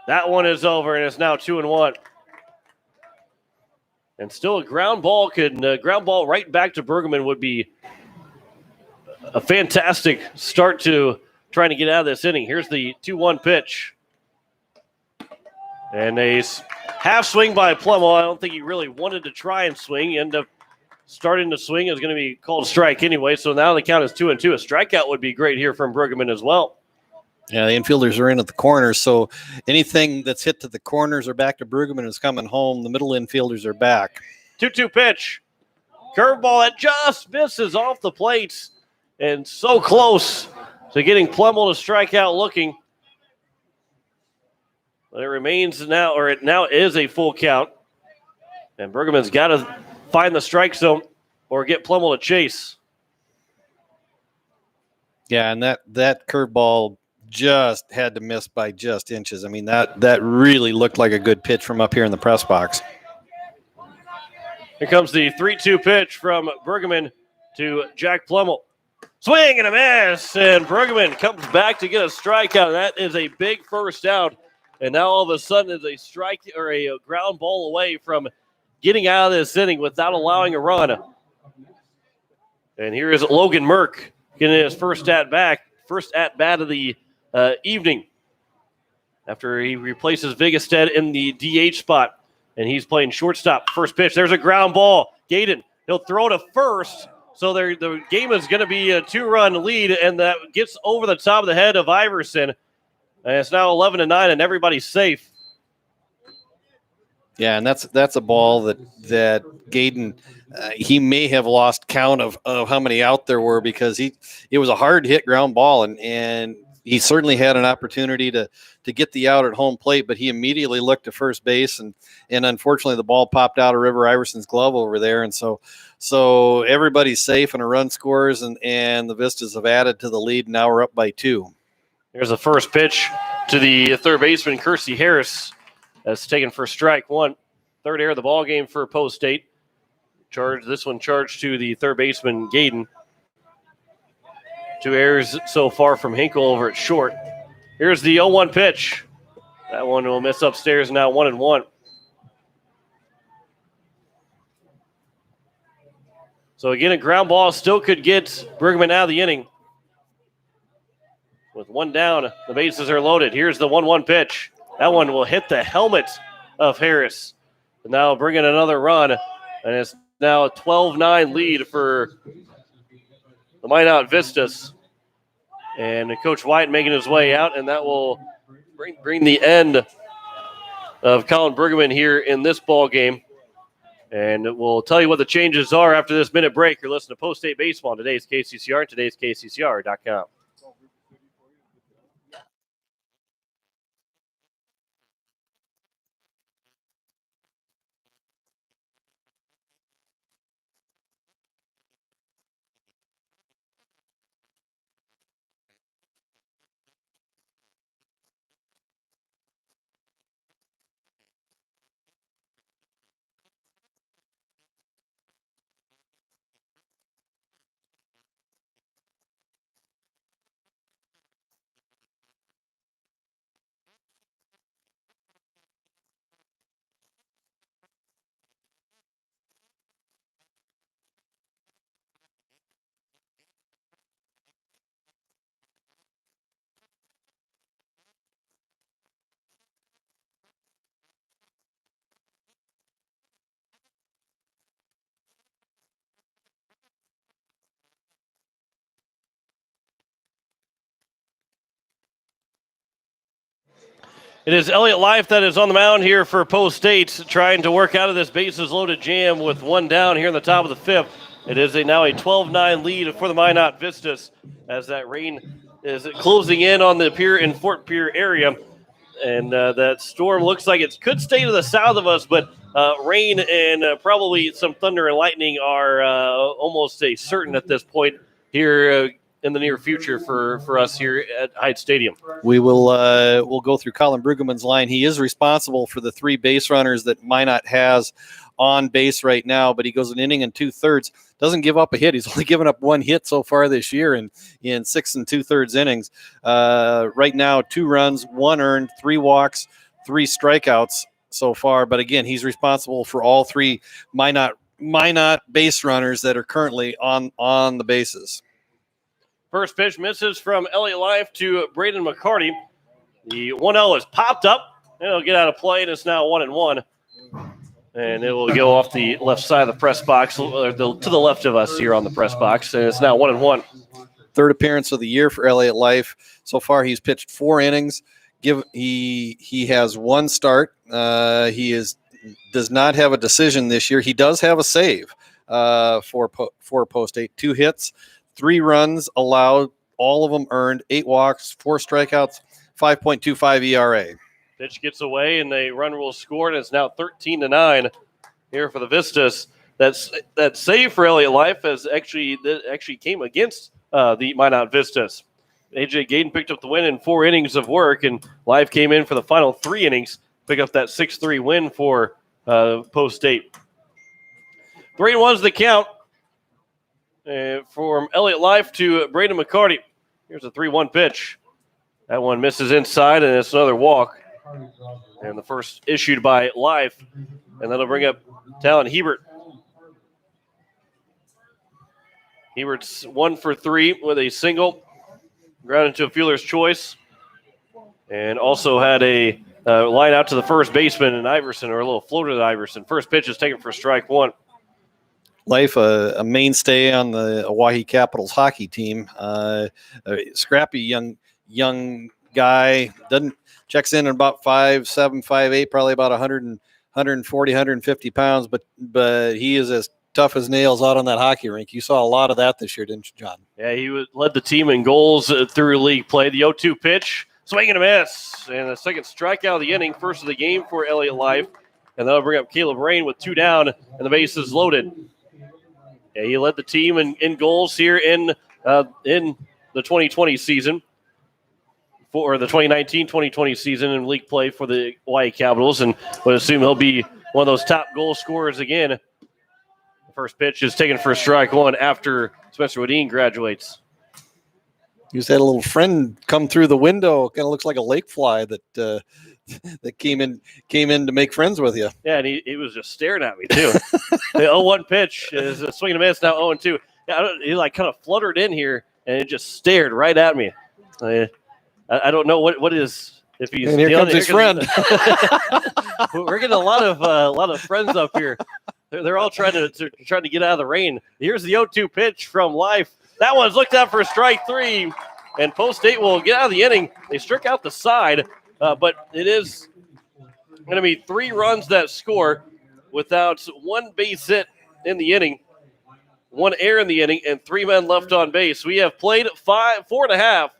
That one is over, and it's now 2-1. And still a ground ball right back to Bergman would be a fantastic start to trying to get out of this inning. Here's the 2-1 pitch. And a half swing by Plummo. I don't think he really wanted to try and swing. He ended up starting to swing. It was going to be called a strike anyway, so now the count is 2-2. A strikeout would be great here from Bergman as well. Yeah, the infielders are in at the corners, so anything that's hit to the corners or back to Bergman is coming home. The middle infielders are back. 2-2 pitch. Curveball that just misses off the plate and so close to getting Plummo to strike out looking. But it now is a full count. And Bergman's got to find the strike zone or get Plummo to chase. Yeah, and that curveball just had to miss by just inches. I mean, that really looked like a good pitch from up here in the press box. Here comes the 3-2 pitch from Bergman to Jack Plummo. Swing and a miss, and Bergman comes back to get a strikeout. That is a big first out, and now all of a sudden is a strike or a ground ball away from getting out of this inning without allowing a run. And here is Logan Merck getting his first at bat of the evening after he replaces Vigestead in the DH spot, and he's playing shortstop. First pitch, there's a ground ball. Gaden, he'll throw to first, so the game is going to be a 2-run lead, and that gets over the top of the head of Iverson, and it's now 11-9, and everybody's safe. Yeah, and that's a ball that Gaden, he may have lost count of how many out there were, because it was a hard hit ground ball, and he certainly had an opportunity to get the out at home plate, but he immediately looked to first base, and unfortunately the ball popped out of River Iverson's glove over there, and so everybody's safe and a run scores, and the Vistas have added to the lead. Now we're up by 2. There's the first pitch to the third baseman, Kersey Harris. That's taken for strike one. Third error of the ball game for Post State. This one charged to the third baseman, Gaden. 2 errors so far from Hinkle over at short. Here's the 0-1 pitch. That one will miss upstairs, now 1-1. So again, a ground ball still could get Bergman out of the inning. With 1 down, the bases are loaded. Here's the 1-1 pitch. That one will hit the helmet of Harris. And now bringing another run, and it's now a 12-9 lead for the Minot Vistas. And Coach White making his way out, and that will bring the end of Colin Bergman here in this ball game. And we'll tell you what the changes are after this minute break. You're listening to Post State Baseball on today's KCCR and today's KCCR.com. It is Elliott Life that is on the mound here for Post State, trying to work out of this bases-loaded jam with 1 down here in the top of the 5th. It is now a 12-9 lead for the Minot Vistas as that rain is closing in on the pier in Fort Pierre area. And that storm looks like it could stay to the south of us, but Rain and probably some thunder and lightning are almost a certain at this point here in the near future for us here at Hyde Stadium. We will we'll go through Colin Brueggemann's line. He is responsible for the 3 base runners that Minot has on base right now, but he goes an inning and 2/3. Doesn't give up a hit. He's only given up 1 hit so far this year in 6 2/3 innings. Right now, 2 runs, 1 earned, 3 walks, 3 strikeouts so far. But again, he's responsible for all 3 Minot base runners that are currently on the bases. First pitch misses from Elliott Life to Braden McCarty. The 1-0 is popped up. It'll get out of play, and it's now 1-1. And it will go off the left side of the press box, or to the left of us here on the press box, and it's now 1-1. Third appearance of the year for Elliott Life. So far, he's pitched 4 innings. He has 1 start. He does not have a decision this year. He does have a save for post 8. 2 hits, 3 runs allowed, all of them earned, 8 walks, 4 strikeouts, 5.25 ERA. Pitch gets away, and the run will score, and it's now 13-9 here for the Vistas. That save for Elliott Life actually came against the Minot Vistas. A.J. Gayden picked up the win in 4 innings of work, and Life came in for the final 3 innings, pick up that 6-3 win for Post 8. 3-1's the count from Elliott Life to Braden McCarty. Here's a 3-1 pitch. That one misses inside, and it's another walk. And the first issued by Life, and that'll bring up Talon Hebert. Hebert's 1 for 3 with a single, grounded to a fielder's choice, and also had a line out to the first baseman in Iverson, or a little floater to Iverson. First pitch is taken for strike 1. Life, a mainstay on the Owyhee Capitals hockey team. A scrappy young guy. Checks in at about 5'7", 5'8", probably about 140, 150 pounds, but he is as tough as nails out on that hockey rink. You saw a lot of that this year, didn't you, John? Yeah, he led the team in goals through league play. The 0-2 pitch, swing and a miss, and a second strikeout of the inning, first of the game for Elliott Life, and that'll bring up Caleb Rain with 2 down, and the bases loaded. Yeah, he led the team in goals here in the 2020 season. For the 2019-2020 season in league play for the Owyhee Capitals, and would assume he'll be one of those top goal scorers again. The first pitch is taken for strike 1 after Spencer Wadeen graduates. You just had a little friend come through the window. Kind of looks like a lake fly that came in to make friends with you. Yeah, and he was just staring at me too. The 0-1 pitch is a swing and a miss. Now 0-2. Yeah, he kind of fluttered in here and it just stared right at me. I don't know what is if he's. And here comes his friend. We're getting a lot of friends up here. They're all trying to get out of the rain. Here's the 0-2 pitch from Life. That one's looked at for strike 3, and Post 8 will get out of the inning. They struck out the side, but it is going to be 3 runs that score without 1 base hit in the inning, 1 error in the inning, and 3 men left on base. We have played 4.5.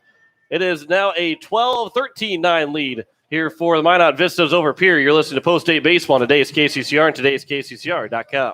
It is now a 12-13-9 lead here for the Minot Vistas over Pierre. You're listening to Post 8 Baseball on today's KCCR and today's KCCR.com.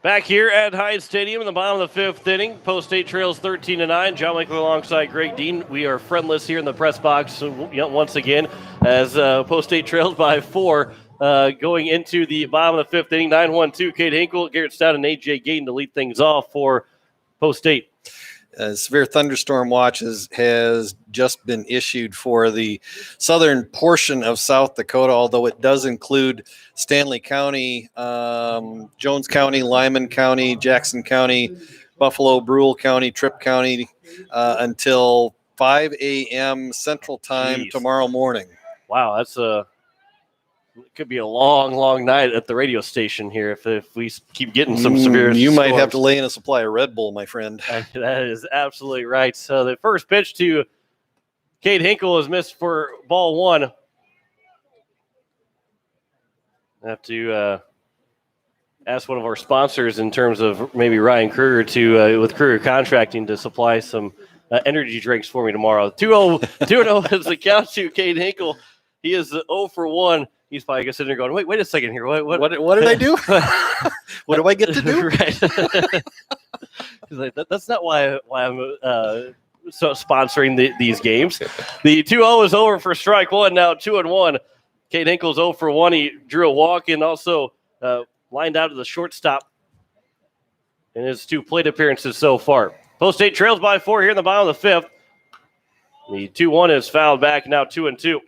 Back here at Hyde Stadium in the bottom of the fifth inning, Post State trails 13-9. John Winkler alongside Greg Dean. We are friendless here in the press box once again as Post State trails by 4 going into the bottom of the fifth inning. 9-1-2, Cade Hinkle, Garrett Stout, and A.J. Gayden to lead things off for Post State. Severe thunderstorm watch has just been issued for the southern portion of South Dakota, although it does include Stanley County, Jones County, Lyman County, Jackson County, Buffalo, Brule County, Tripp County, until 5 a.m. Central Time tomorrow morning. Wow, that's it could be a long, long night at the radio station here if we keep getting some severe You storms. might have to lay in a supply of Red Bull, my friend. That is absolutely right. So the first pitch to Cade Hinkle is missed for ball 1. I have to ask one of our sponsors in terms of maybe Ryan Kruger to with Kruger Contracting to supply some energy drinks for me tomorrow. 2-0 is the count to Cade Hinkle. He is 0 for 1. He's probably sitting there going, wait a second here. What did I do? What do I get to do? Right. He's like, that's not why I'm so sponsoring these games. The 2-0 is over for strike 1. Now 2-1. Cade Hinkle's 0 for 1. He drew a walk and also lined out to the shortstop in his 2 plate appearances so far. Post State trails by 4 here in the bottom of the 5th. The 2-1 is fouled back, now 2-2.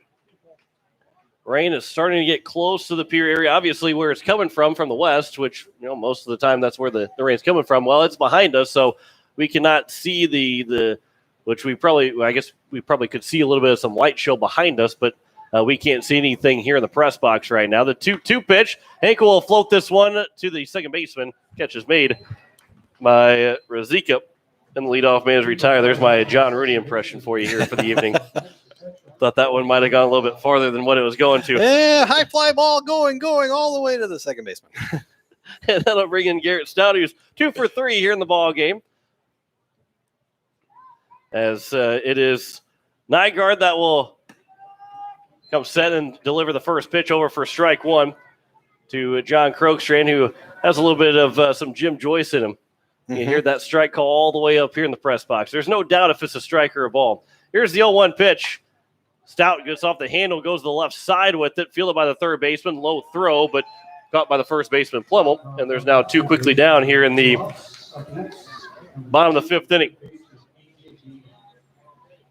Rain is starting to get close to the Pierre area, obviously where it's coming from the west, which, most of the time that's where the rain's coming from. Well, it's behind us, so we cannot see the which we probably could see a little bit of some light show behind us, but we can't see anything here in the press box right now. The 2-2 pitch, Hinkle will float this one to the second baseman. Catch is made by Razika, and the leadoff man is retired. There's my John Rooney impression for you here for the evening. Thought that one might have gone a little bit farther than what it was going to. Yeah, high fly ball going all the way to the second baseman. And that'll bring in Garrett Stout, who's 2 for 3 here in the ball game. As it is Nygaard that will come set and deliver the first pitch over for strike 1 to John Krogstrand, who has a little bit of some Jim Joyce in him. Mm-hmm. You hear that strike call all the way up here in the press box. There's no doubt if it's a strike or a ball. Here's the 0-1 pitch. Stout gets off the handle, goes to the left side with it, fielded by the third baseman. Low throw, but caught by the first baseman, Plummel. And there's now 2 quickly down here in the bottom of the 5th inning.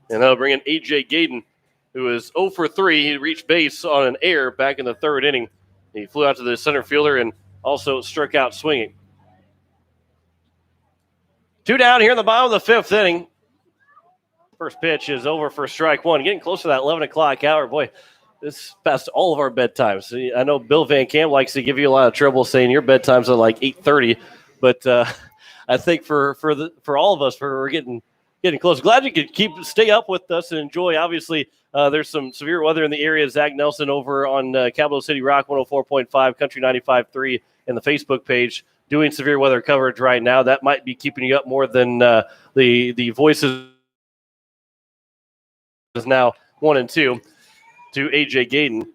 And that'll bring in A.J. Gayden, who is 0 for 3. He reached base on an error back in the 3rd inning. He flew out to the center fielder and also struck out swinging. 2 down here in the bottom of the 5th inning. First pitch is over for strike 1. Getting close to that 11 o'clock hour. Boy, this is past all of our bedtimes. I know Bill Van Camp likes to give you a lot of trouble saying your bedtimes are like 8:30, but I think for all of us, we're getting close. Glad you could stay up with us and enjoy. Obviously, there's some severe weather in the area. Zach Nelson over on Capital City Rock 104.5, Country 95.3, and the Facebook page doing severe weather coverage right now. That might be keeping you up more than the voices. Is now 1 and 2 to A.J. Gayden.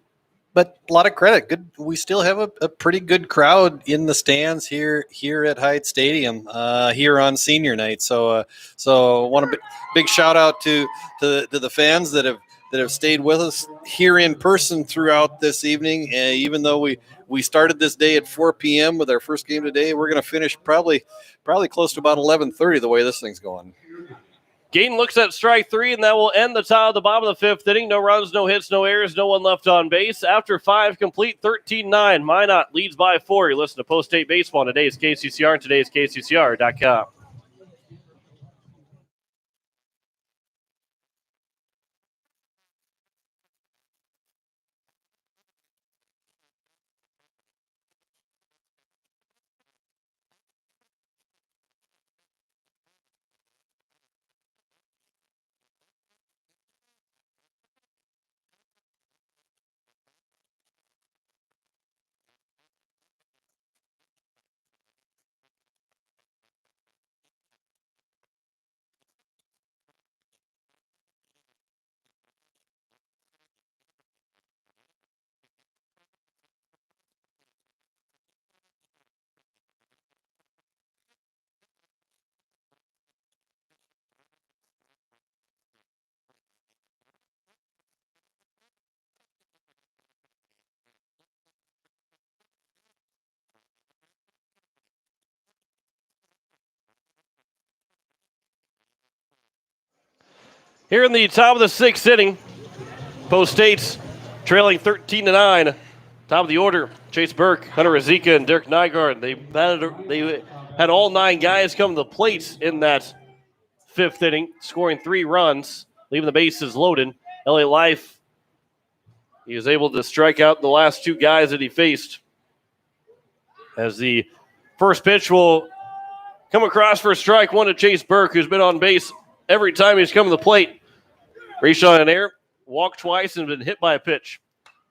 But a lot of credit. Good. We still have a pretty good crowd in the stands here at Hyde Stadium here on senior night. So want a big shout out to the fans that have stayed with us here in person throughout this evening. Even though we started this day at 4 p.m. with our first game today, we're going to finish probably close to about 11:30 the way this thing's going. Gayden looks at strike 3, and that will end the top of the bottom of the 5th inning. No runs, no hits, no errors, no one left on base. After 5 complete, 13-9. Minot leads by 4. You listen to Post State Baseball on today's KCCR and today's KCCR.com. Here in the top of the sixth inning, Post State's trailing 13-9. Top of the order, Chase Burke, Hunter Razika, and Derek Nygaard. They had all 9 guys come to the plate in that 5th inning, scoring 3 runs, leaving the bases loaded. Elliott Life, he was able to strike out the last 2 guys that he faced. As the first pitch will come across for strike 1 to Chase Burke, who's been on base every time he's come to the plate. Rayshon in air, walked twice and been hit by a pitch.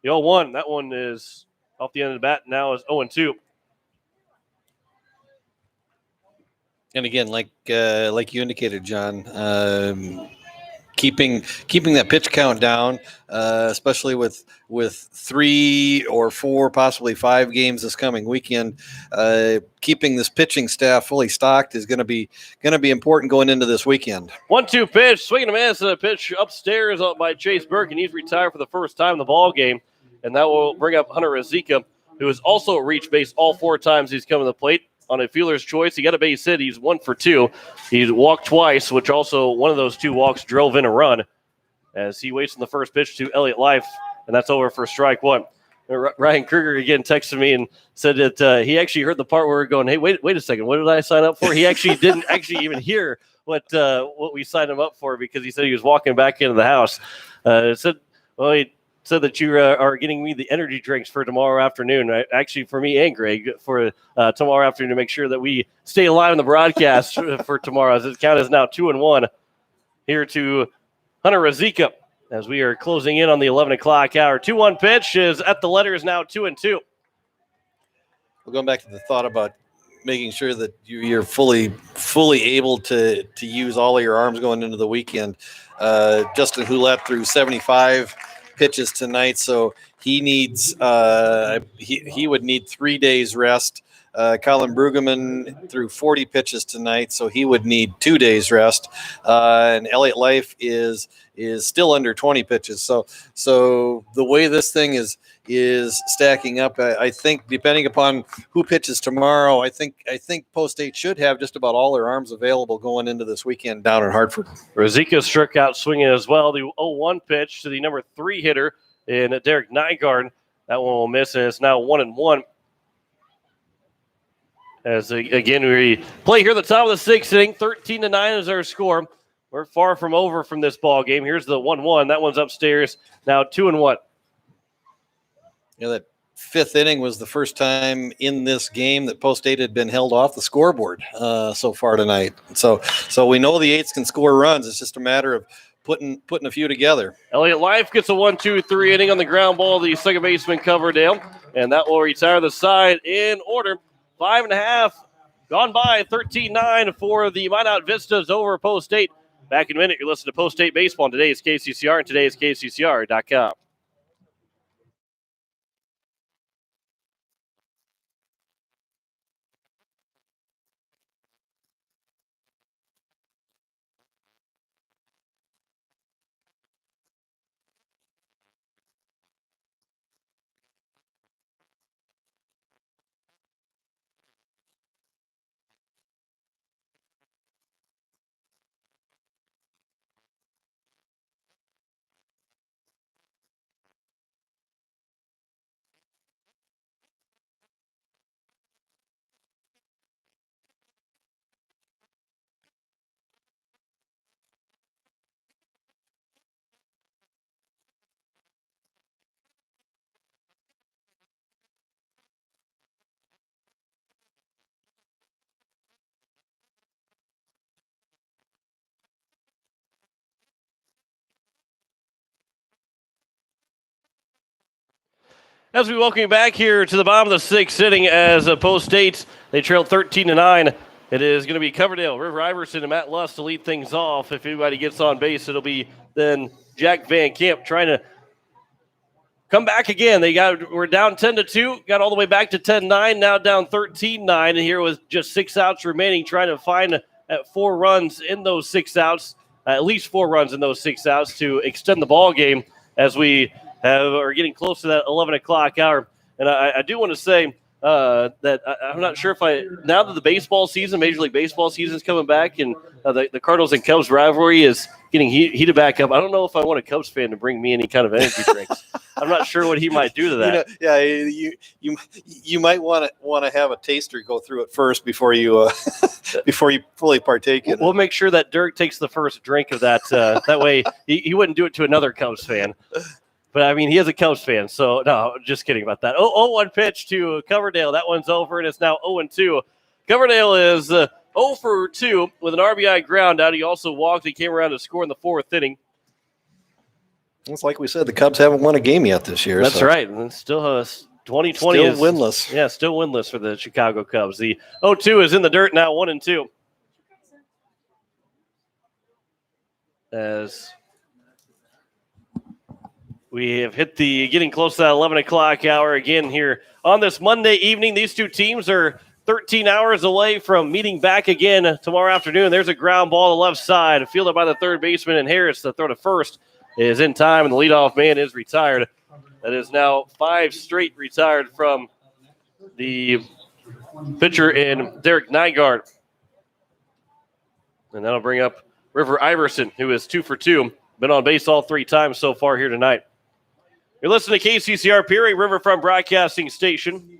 The 0-1, that one is off the end of the bat, now is 0-2. And again, like you indicated, John, keeping that pitch count down, especially with 3 or 4, possibly 5 games this coming weekend. Keeping this pitching staff fully stocked is going to be important going into this weekend. 1-2 pitch, swing and a miss, and a pitch upstairs up by Chase Burke, and he's retired for the first time in the ball game. And that will bring up Hunter Razika, who has also reached base all 4 times he's come to the plate. On a fielder's choice, he got a base hit. He's 1 for 2. He's walked twice, which also one of those 2 walks drove in a run as he waits on the first pitch to Elliott Life, and that's over for strike 1. Ryan Kruger again texted me and said that he actually heard the part where we're going, hey, wait a second, what did I sign up for? He actually didn't actually even hear what we signed him up for because he said he was walking back into the house. He said that you are getting me the energy drinks for tomorrow afternoon. Right? Actually, for me and Greg, for tomorrow afternoon to make sure that we stay alive in the broadcast for tomorrow. As the count is now 2-1 here to Hunter Razika as we are closing in on the 11 o'clock hour. 2-1 pitch is at the letters now 2-2. We're going back to the thought about making sure that you're fully able to use all of your arms going into the weekend. Justin Houlette threw 75 pitches tonight, so he needs he would need 3 days rest. Colin Brueggemann threw 40 pitches tonight, so he would need 2 days rest. And Elliott Life is still under 20 pitches. So the way this thing is stacking up, I think depending upon who pitches tomorrow, I think Post State should have just about all their arms available going into this weekend down in Hartford. Razika struck out swinging as well. The 0-1 pitch to the number 3 hitter in Derek Nygaard. That one will miss, and it's now 1-1. As again we play here at the top of the 6th inning, 13-9 is our score. We're far from over from this ball game. Here's the 1-1. That one's upstairs. Now 2-1. That 5th inning was the first time in this game that Post State had been held off the scoreboard so far tonight. So we know the Eights can score runs. It's just a matter of putting a few together. Elliott Life gets a 1-2-3 inning on the ground ball. The second baseman Coverdale, and that will retire the side in order. 5.5 gone by, 13-9 for the Minot Vistas over Post State. Back in a minute, you're listening to Post State Baseball on today's KCCR and today's KCCR.com. As we welcome you back here to the bottom of the 6th inning as Post State, they trailed 13-9. It is going to be Coverdale, River Iverson, and Matt Lust to lead things off. If anybody gets on base, it'll be then Jack Van Camp trying to come back again. We're down 10-2, got all the way back to 10-9, now down 13-9, and here with just 6 outs remaining, trying to find 4 runs in those 6 outs, at least 4 runs in those 6 outs to extend the ball game as we are getting close to that 11 o'clock hour. And I do want to say I'm not sure if now that the baseball season, Major League Baseball season is coming back, and the Cardinals and Cubs rivalry is getting heated back up. I don't know if I want a Cubs fan to bring me any kind of energy drinks. I'm not sure what he might do to that. You might want to have a taster go through it first before you before you fully partake in it. We'll make sure that Dirk takes the first drink of that. That way, he wouldn't do it to another Cubs fan. But, I mean, he is a Cubs fan, so no, just kidding about that. 0-1 pitch to Coverdale. That one's over, and it's now 0-2. Coverdale is 0 for 2 with an RBI ground out. He also walked. He came around to score in the 4th inning. It's like we said, the Cubs haven't won a game yet this year. That's right. And still 2020 still is winless. Yeah, still winless for the Chicago Cubs. The 0-2 is in the dirt now, 1-2. As we have hit getting close to that 11 o'clock hour again here on this Monday evening. These two teams are 13 hours away from meeting back again tomorrow afternoon. There's a ground ball on the left side, fielded by the third baseman, and Harris, the throw to first, is in time, and the leadoff man is retired. That is now 5 straight retired from the pitcher in Derek Nygaard. And that'll bring up River Iverson, who is 2 for 2. Been on base all 3 times so far here tonight. You're listening to KCCR Peary Riverfront Broadcasting Station.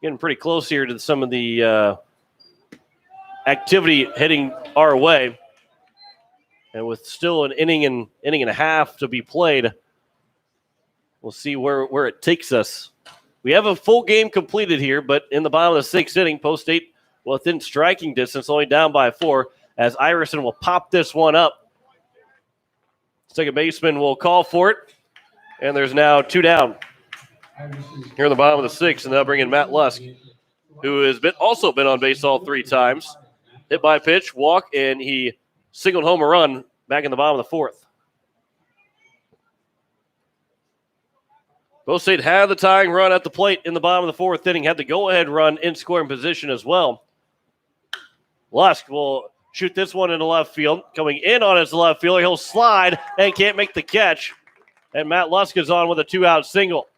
Getting pretty close here to some of the activity heading our way. And with still an inning and a half to be played, we'll see where it takes us. We have a full game completed here, but in the bottom of the 6th inning, Post State within striking distance, only down by 4, as Iverson will pop this one up. Second baseman will call for it. And there's now 2 down here in the bottom of the 6th, and they'll bring in Matt Lusk, who has also been on base all 3 times. Hit by pitch, walk, and he singled home a run back in the bottom of the 4th. Post State had the tying run at the plate in the bottom of the 4th inning, had the go-ahead run in scoring position as well. Lusk will shoot this one into left field. Coming in on his left fielder, he'll slide and can't make the catch. And Matt Lusk is on with a 2-out single.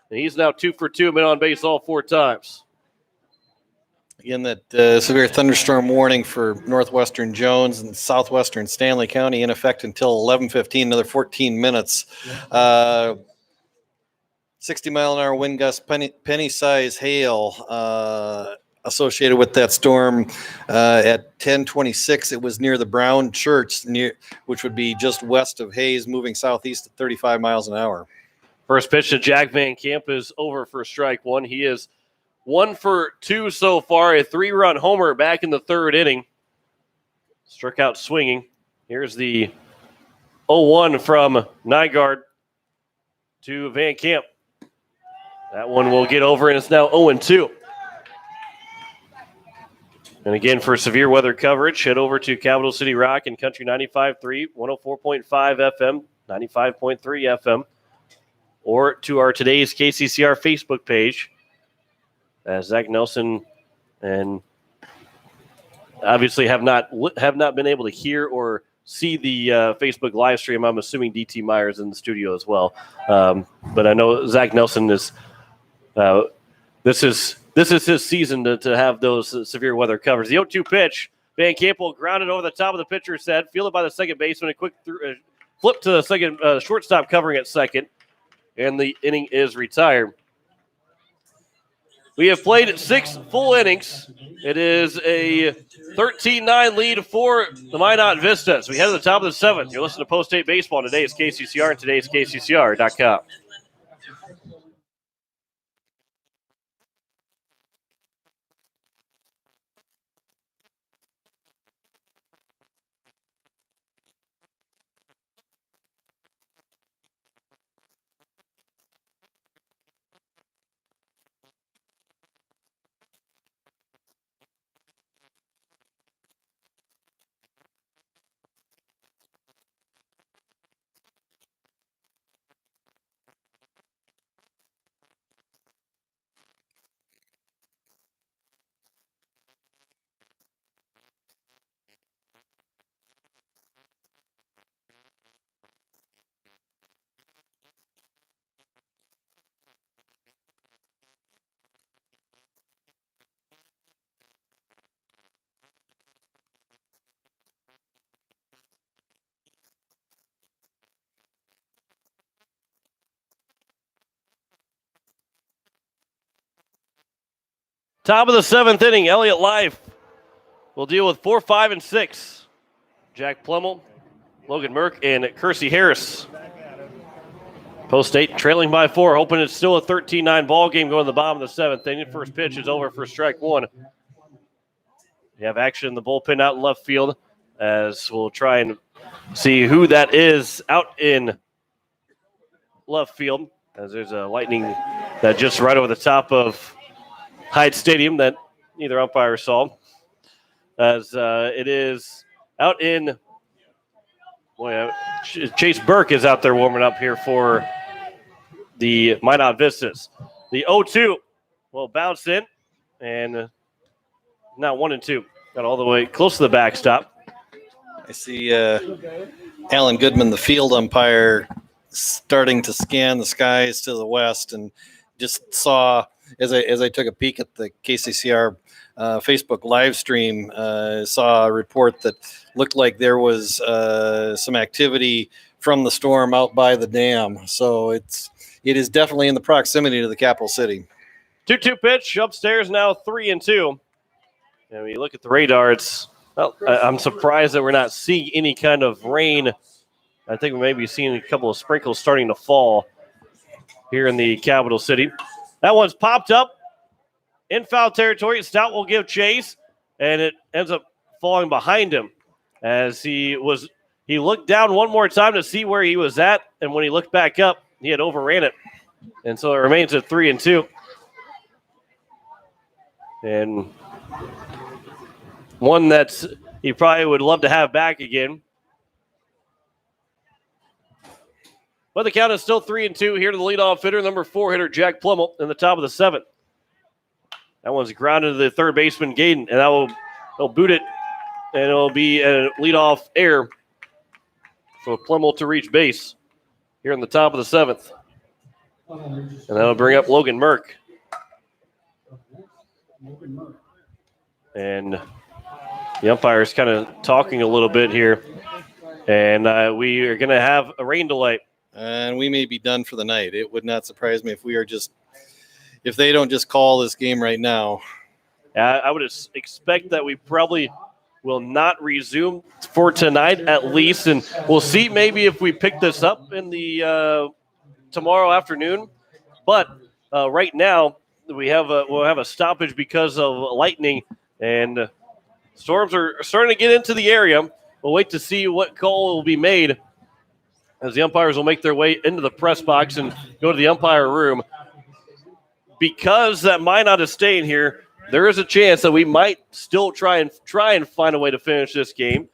And he's now 2 for 2, been on base all 4 times. Again, that severe thunderstorm warning for northwestern Jones and southwestern Stanley County in effect until 11:15, another 14 minutes. 60-mile-an-hour wind gust, penny-size hail associated with that storm. At 10:26, it was near the Brown Church, which would be just west of Hayes, moving southeast at 35 miles an hour. First pitch to Jack Van Camp is over for strike 1. He is 1 for 2 so far, a 3-run homer back in the 3rd inning. Struck out swinging. Here's the 0-1 from Nygaard to Van Camp. That one will get over, and it's now 0-2. And again, for severe weather coverage, head over to Capital City Rock and Country 95.3, 104.5 FM, 95.3 FM, or to our today's KCCR Facebook page. As Zach Nelson and obviously have not been able to hear or see the Facebook live stream. I'm assuming DT Myers in the studio as well, but I know Zach Nelson is. This is his season to have those severe weather covers. The 0-2 pitch, Van Camp will ground it over the top of the pitcher's head, fielded by the second baseman, a quick flip to the second shortstop covering at second, and the inning is retired. We have played 6 full innings. It is a 13-9 lead for the Minot Vistas. We head to the top of the 7th. You're listening to Post State Baseball. Today's KCCR and today's KCCR.com. Top of the 7th inning, Elliott Life will deal with 4, 5, and 6. Jack Plummel, Logan Merck, and Kersey Harris. Post 8 trailing by 4, hoping it's still a 13-9 ball game going to the bottom of the 7th inning. First pitch is over for strike 1. We have action in the bullpen out in left field as we'll try and see who that is out in left field, as there's a lightning that just right over the top of Hyde Stadium that neither umpire saw. As it is out in Chase Burke is out there warming up here for the Minot Vistas. The 0-2 will bounce in, and now 1-2. Got all the way close to the backstop. I see Alan Goodman, the field umpire, starting to scan the skies to the west, and just saw as I took a peek at the KCCR Facebook live stream, saw a report that looked like there was some activity from the storm out by the dam. So it is definitely in the proximity to the capital city. 2-2 pitch upstairs, now 3-2. And when you look at the radar, I'm surprised that we're not seeing any kind of rain. I think we may be seeing a couple of sprinkles starting to fall here in the capital city. That one's popped up in foul territory. Stout will give chase, and it ends up falling behind him as he looked down one more time to see where he was at, and when he looked back up, he had overran it. And so it remains at 3-2. And one that's he probably would love to have back again. But the count is still 3-2 here to the leadoff hitter, number 4 hitter Jack Plummel in the top of the 7th. That one's grounded to the third baseman Gaden, and he'll boot it, and it'll be a leadoff error for Plummel to reach base here in the top of the 7th. And that'll bring up Logan Merck. And the umpire's kind of talking a little bit here, and we are going to have a rain delay. And we may be done for the night. It would not surprise me if they don't just call this game right now. I would expect that we probably will not resume for tonight at least, and we'll see maybe if we pick this up in the tomorrow afternoon. But right now we'll have a stoppage because of lightning, and storms are starting to get into the area. We'll wait to see what call will be made as the umpires will make their way into the press box and go to the umpire room. Because that Minot is staying here, there is a chance that we might still try and find a way to finish this game,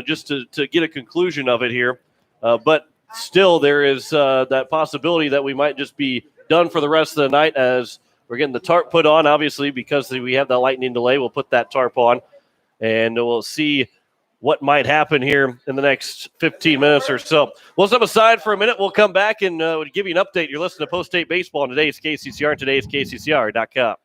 just to get a conclusion of it here. But still, there is that possibility that we might just be done for the rest of the night as we're getting the tarp put on. Obviously, because we have that lightning delay, we'll put that tarp on, and we'll see what might happen here in the next 15 minutes or so. We'll step aside for a minute. We'll come back and give you an update. You're listening to Post State Baseball on today's KCCR and today's KCCR.com.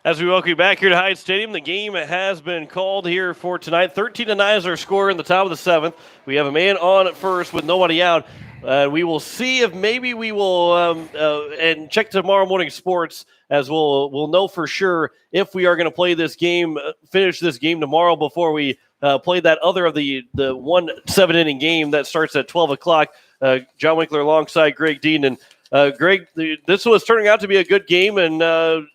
As we welcome you back here to Hyde Stadium, the game has been called here for tonight. 13-9 is our score in the top of the 7th. We have a man on at first with nobody out. We will see if maybe we will and check tomorrow morning sports, as we'll know for sure if we are going to play this game, finish this game tomorrow before we play that other of the 1 7-inning game that starts at 12 o'clock. John Winkler alongside Greg Dean, and Greg, this was turning out to be a good game, and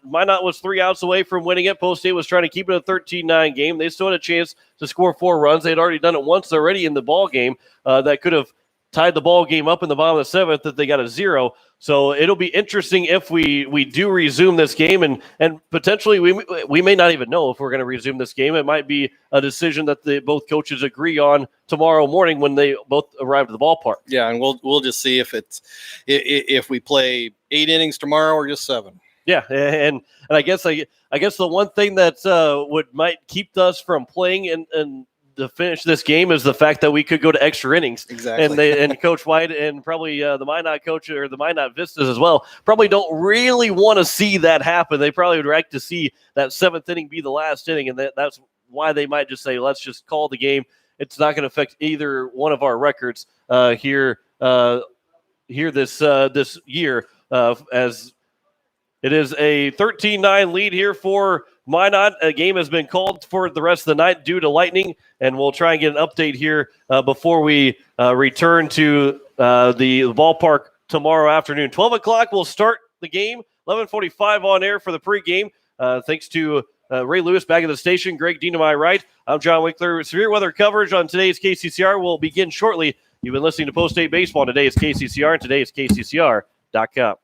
Minot was 3 outs away from winning it. Post State was trying to keep it a 13-9 game. They still had a chance to score 4 runs. They had already done it once already in the ball game. That could have tied the ball game up in the bottom of the 7th that they got a 0. So it'll be interesting if we do resume this game, and potentially we may not even know if we're going to resume this game. It might be a decision that both coaches agree on tomorrow morning when they both arrive at the ballpark. Yeah, and we'll just see if we play 8 innings tomorrow or just 7. Yeah, and I guess the one thing that might keep us from playing and to finish this game is the fact that we could go to extra innings. Exactly. And Coach White and probably the Minot coach or the Minot Vistas as well probably don't really want to see that happen. They probably would like to see that 7th inning be the last inning, and that's why they might just say, let's just call the game. It's not going to affect either one of our records here this year, as it is a 13-9 lead here for Minot. A game has been called for the rest of the night due to lightning, and we'll try and get an update here before we return to the ballpark tomorrow afternoon. 12 o'clock, we'll start the game. 11:45 on air for the pregame. Thanks to Ray Lewis back at the station. Greg Dean to my right. I'm John Winkler. Severe weather coverage on today's KCCR will begin shortly. You've been listening to Post State Baseball. Today is KCCR, and today is KCCR.com.